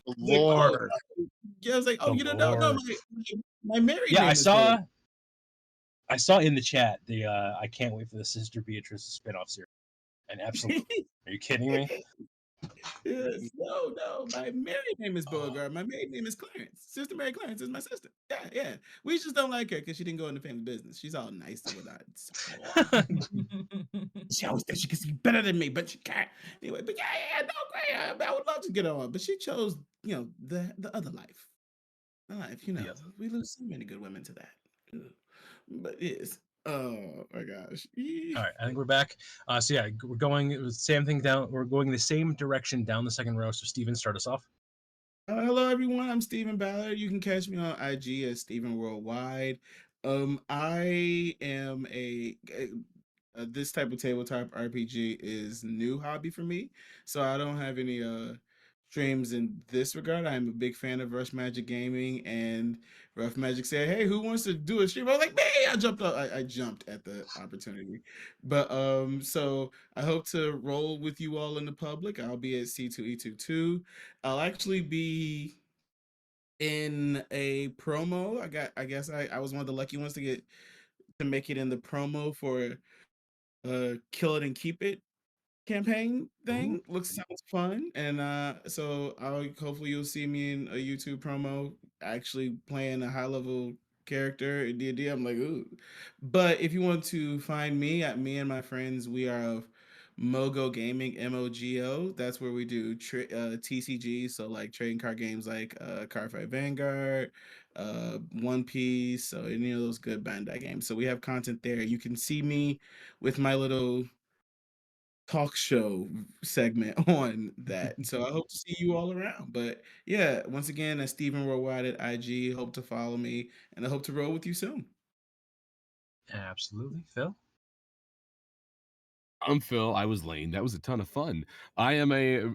oh, Lord. yeah, I was like, oh, The you don't know? No, Lord. my married Yeah, name is Beauregard. I saw in the chat the I can't wait for the Sister Beatrice spinoff series. And absolutely, are you kidding me? Yes, no, my married name is Beauregard. My maiden name is Clarence. Sister Mary Clarence is my sister. Yeah. We just don't like her because she didn't go into family business. She's all nice and whatnot. She always thinks she can see better than me, but she can't. Anyway, but yeah, no, great. I would love to get on, but she chose, the other life. The life, Yes. we lose so many good women to that. Ugh. But yes. Oh my gosh. All right, I think we're back. So yeah, we're going the same thing down. We're going the same direction down the second row. So Steven, start us off. Hello, everyone. I'm Stephen Ballard. You can catch me on IG as Stephen Worldwide. I am this type of tabletop RPG is new hobby for me, so I don't have any streams in this regard. I'm a big fan of Rush Magic Gaming, and Rough Magic said, "Hey, who wants to do a stream?" I was like, "Me!" I jumped up. I jumped at the opportunity, but so I hope to roll with you all in the public. I'll be at C2E22. I'll actually be in a promo. I guess I was one of the lucky ones to make it in the promo for Kill It and Keep It campaign Ooh. thing. Sounds fun, and so hopefully you'll see me in a YouTube promo actually playing a high level character in D&D. I'm like, ooh. But if you want to find me, at me and my friends, we are of Mogo Gaming, MOGO. That's where we do TCG, so like trading card games like Cardfight Vanguard, One Piece, so any of those good Bandai games. So we have content there. You can see me with my little talk show segment on that. So I hope to see you all around. But yeah, once again, that's Stephen Worldwide at IG. Hope to follow me, and I hope to roll with you soon. Absolutely, Phil. I'm Phil. I was Lane. That was a ton of fun. I am a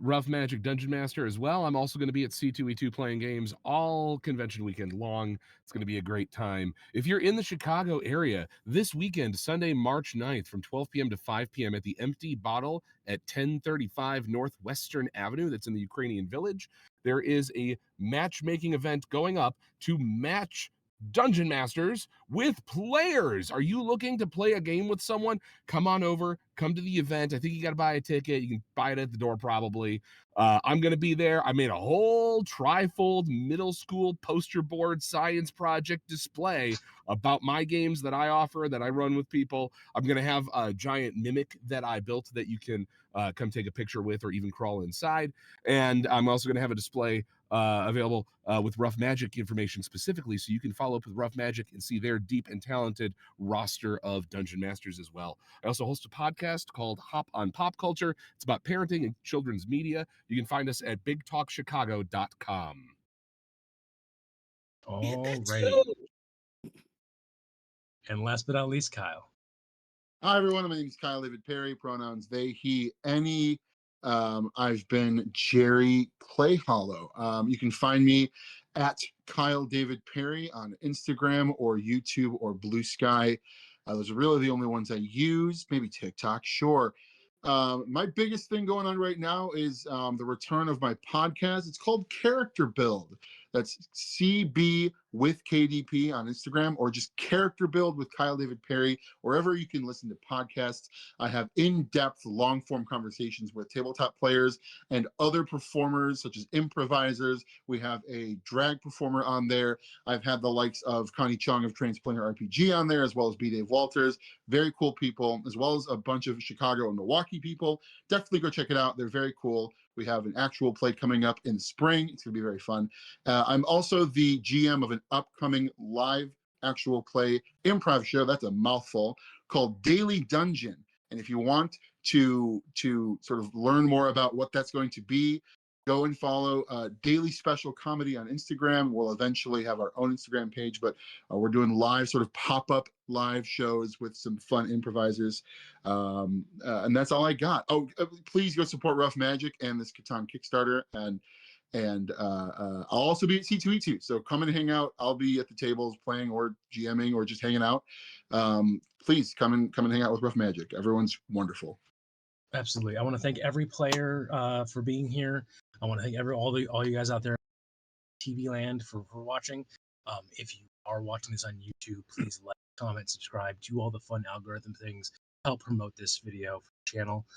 Rough Magic Dungeon Master as well. I'm also going to be at C2E2 playing games all convention weekend long. It's going to be a great time. If you're in the Chicago area this weekend, Sunday, March 9th, from 12 p.m. to 5 p.m. at the Empty Bottle at 1035 Northwestern Avenue, that's in the Ukrainian Village, there is a matchmaking event going up to match Dungeon Masters with players. Are you looking to play a game with someone? Come on over, come to the event. I think you got to buy a ticket. You can buy it at the door probably. I'm going to be there. I made a whole trifold middle school poster board science project display about my games that I offer, that I run with people. I'm going to have a giant mimic that I built that you can come take a picture with or even crawl inside. And I'm also going to have a display available with Rough Magic information specifically, so you can follow up with Rough Magic and see their deep and talented roster of Dungeon Masters as well. I also host a podcast called Hop on Pop Culture. It's about parenting and children's media. You can find us at bigtalkchicago.com. All That's righty. And last but not least, Kyle. Hi, everyone. My name is Kyle David Perry, pronouns they, he, any. I've been Jeri Clayhollow. You can find me at Kyle David Perry on Instagram or YouTube or Blue Sky. Those are really the only ones I use, maybe TikTok, sure. My biggest thing going on right now is the return of my podcast. It's called Character Build. That's CB with KDP on Instagram, or just Character Build with Kyle David Perry, wherever you can listen to podcasts. I have in-depth, long-form conversations with tabletop players and other performers, such as improvisers. We have a drag performer on there. I've had the likes of Connie Chung of Transplaner RPG on there, as well as B. Dave Walters. Very cool people, as well as a bunch of Chicago and Milwaukee people. Definitely go check it out. They're very cool. We have an actual play coming up in the spring. It's going to be very fun. I'm also the GM of an upcoming live actual play improv show. That's a mouthful, called Daily Dungeon. And if you want to sort of learn more about what that's going to be, go and follow Daily Special Comedy on Instagram. We'll eventually have our own Instagram page, but we're doing live sort of pop-up live shows with some fun improvisers. And that's all I got. Oh, please go support Rough Magic and this Catan Kickstarter. And I'll also be at C2E2. So come and hang out. I'll be at the tables playing or GMing or just hanging out. Please come and hang out with Rough Magic. Everyone's wonderful. Absolutely. I want to thank every player for being here. I want to thank all you guys out there in TV land for watching. If you are watching this on YouTube, please like, comment, subscribe, do all the fun algorithm things, help promote this video for the channel.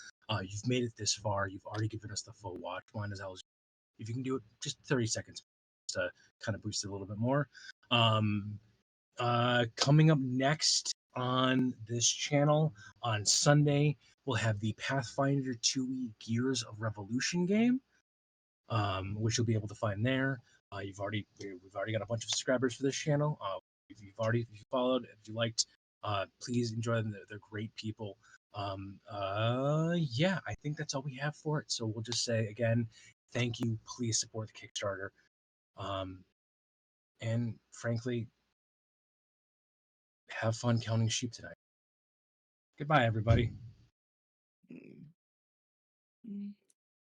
You've made it this far. You've already given us the full watch. One is if you can do it just 30 seconds to kind of boost it a little bit more. Coming up next on this channel on Sunday, we'll have the Pathfinder 2e Gears of Revolution game, which you'll be able to find there. We've already got a bunch of subscribers for this channel. If you followed, if you liked, please enjoy them. They're great people. Yeah, I think that's all we have for it. So we'll just say again, thank you. Please support the Kickstarter. And frankly, have fun counting sheep tonight. Goodbye, everybody. Mm.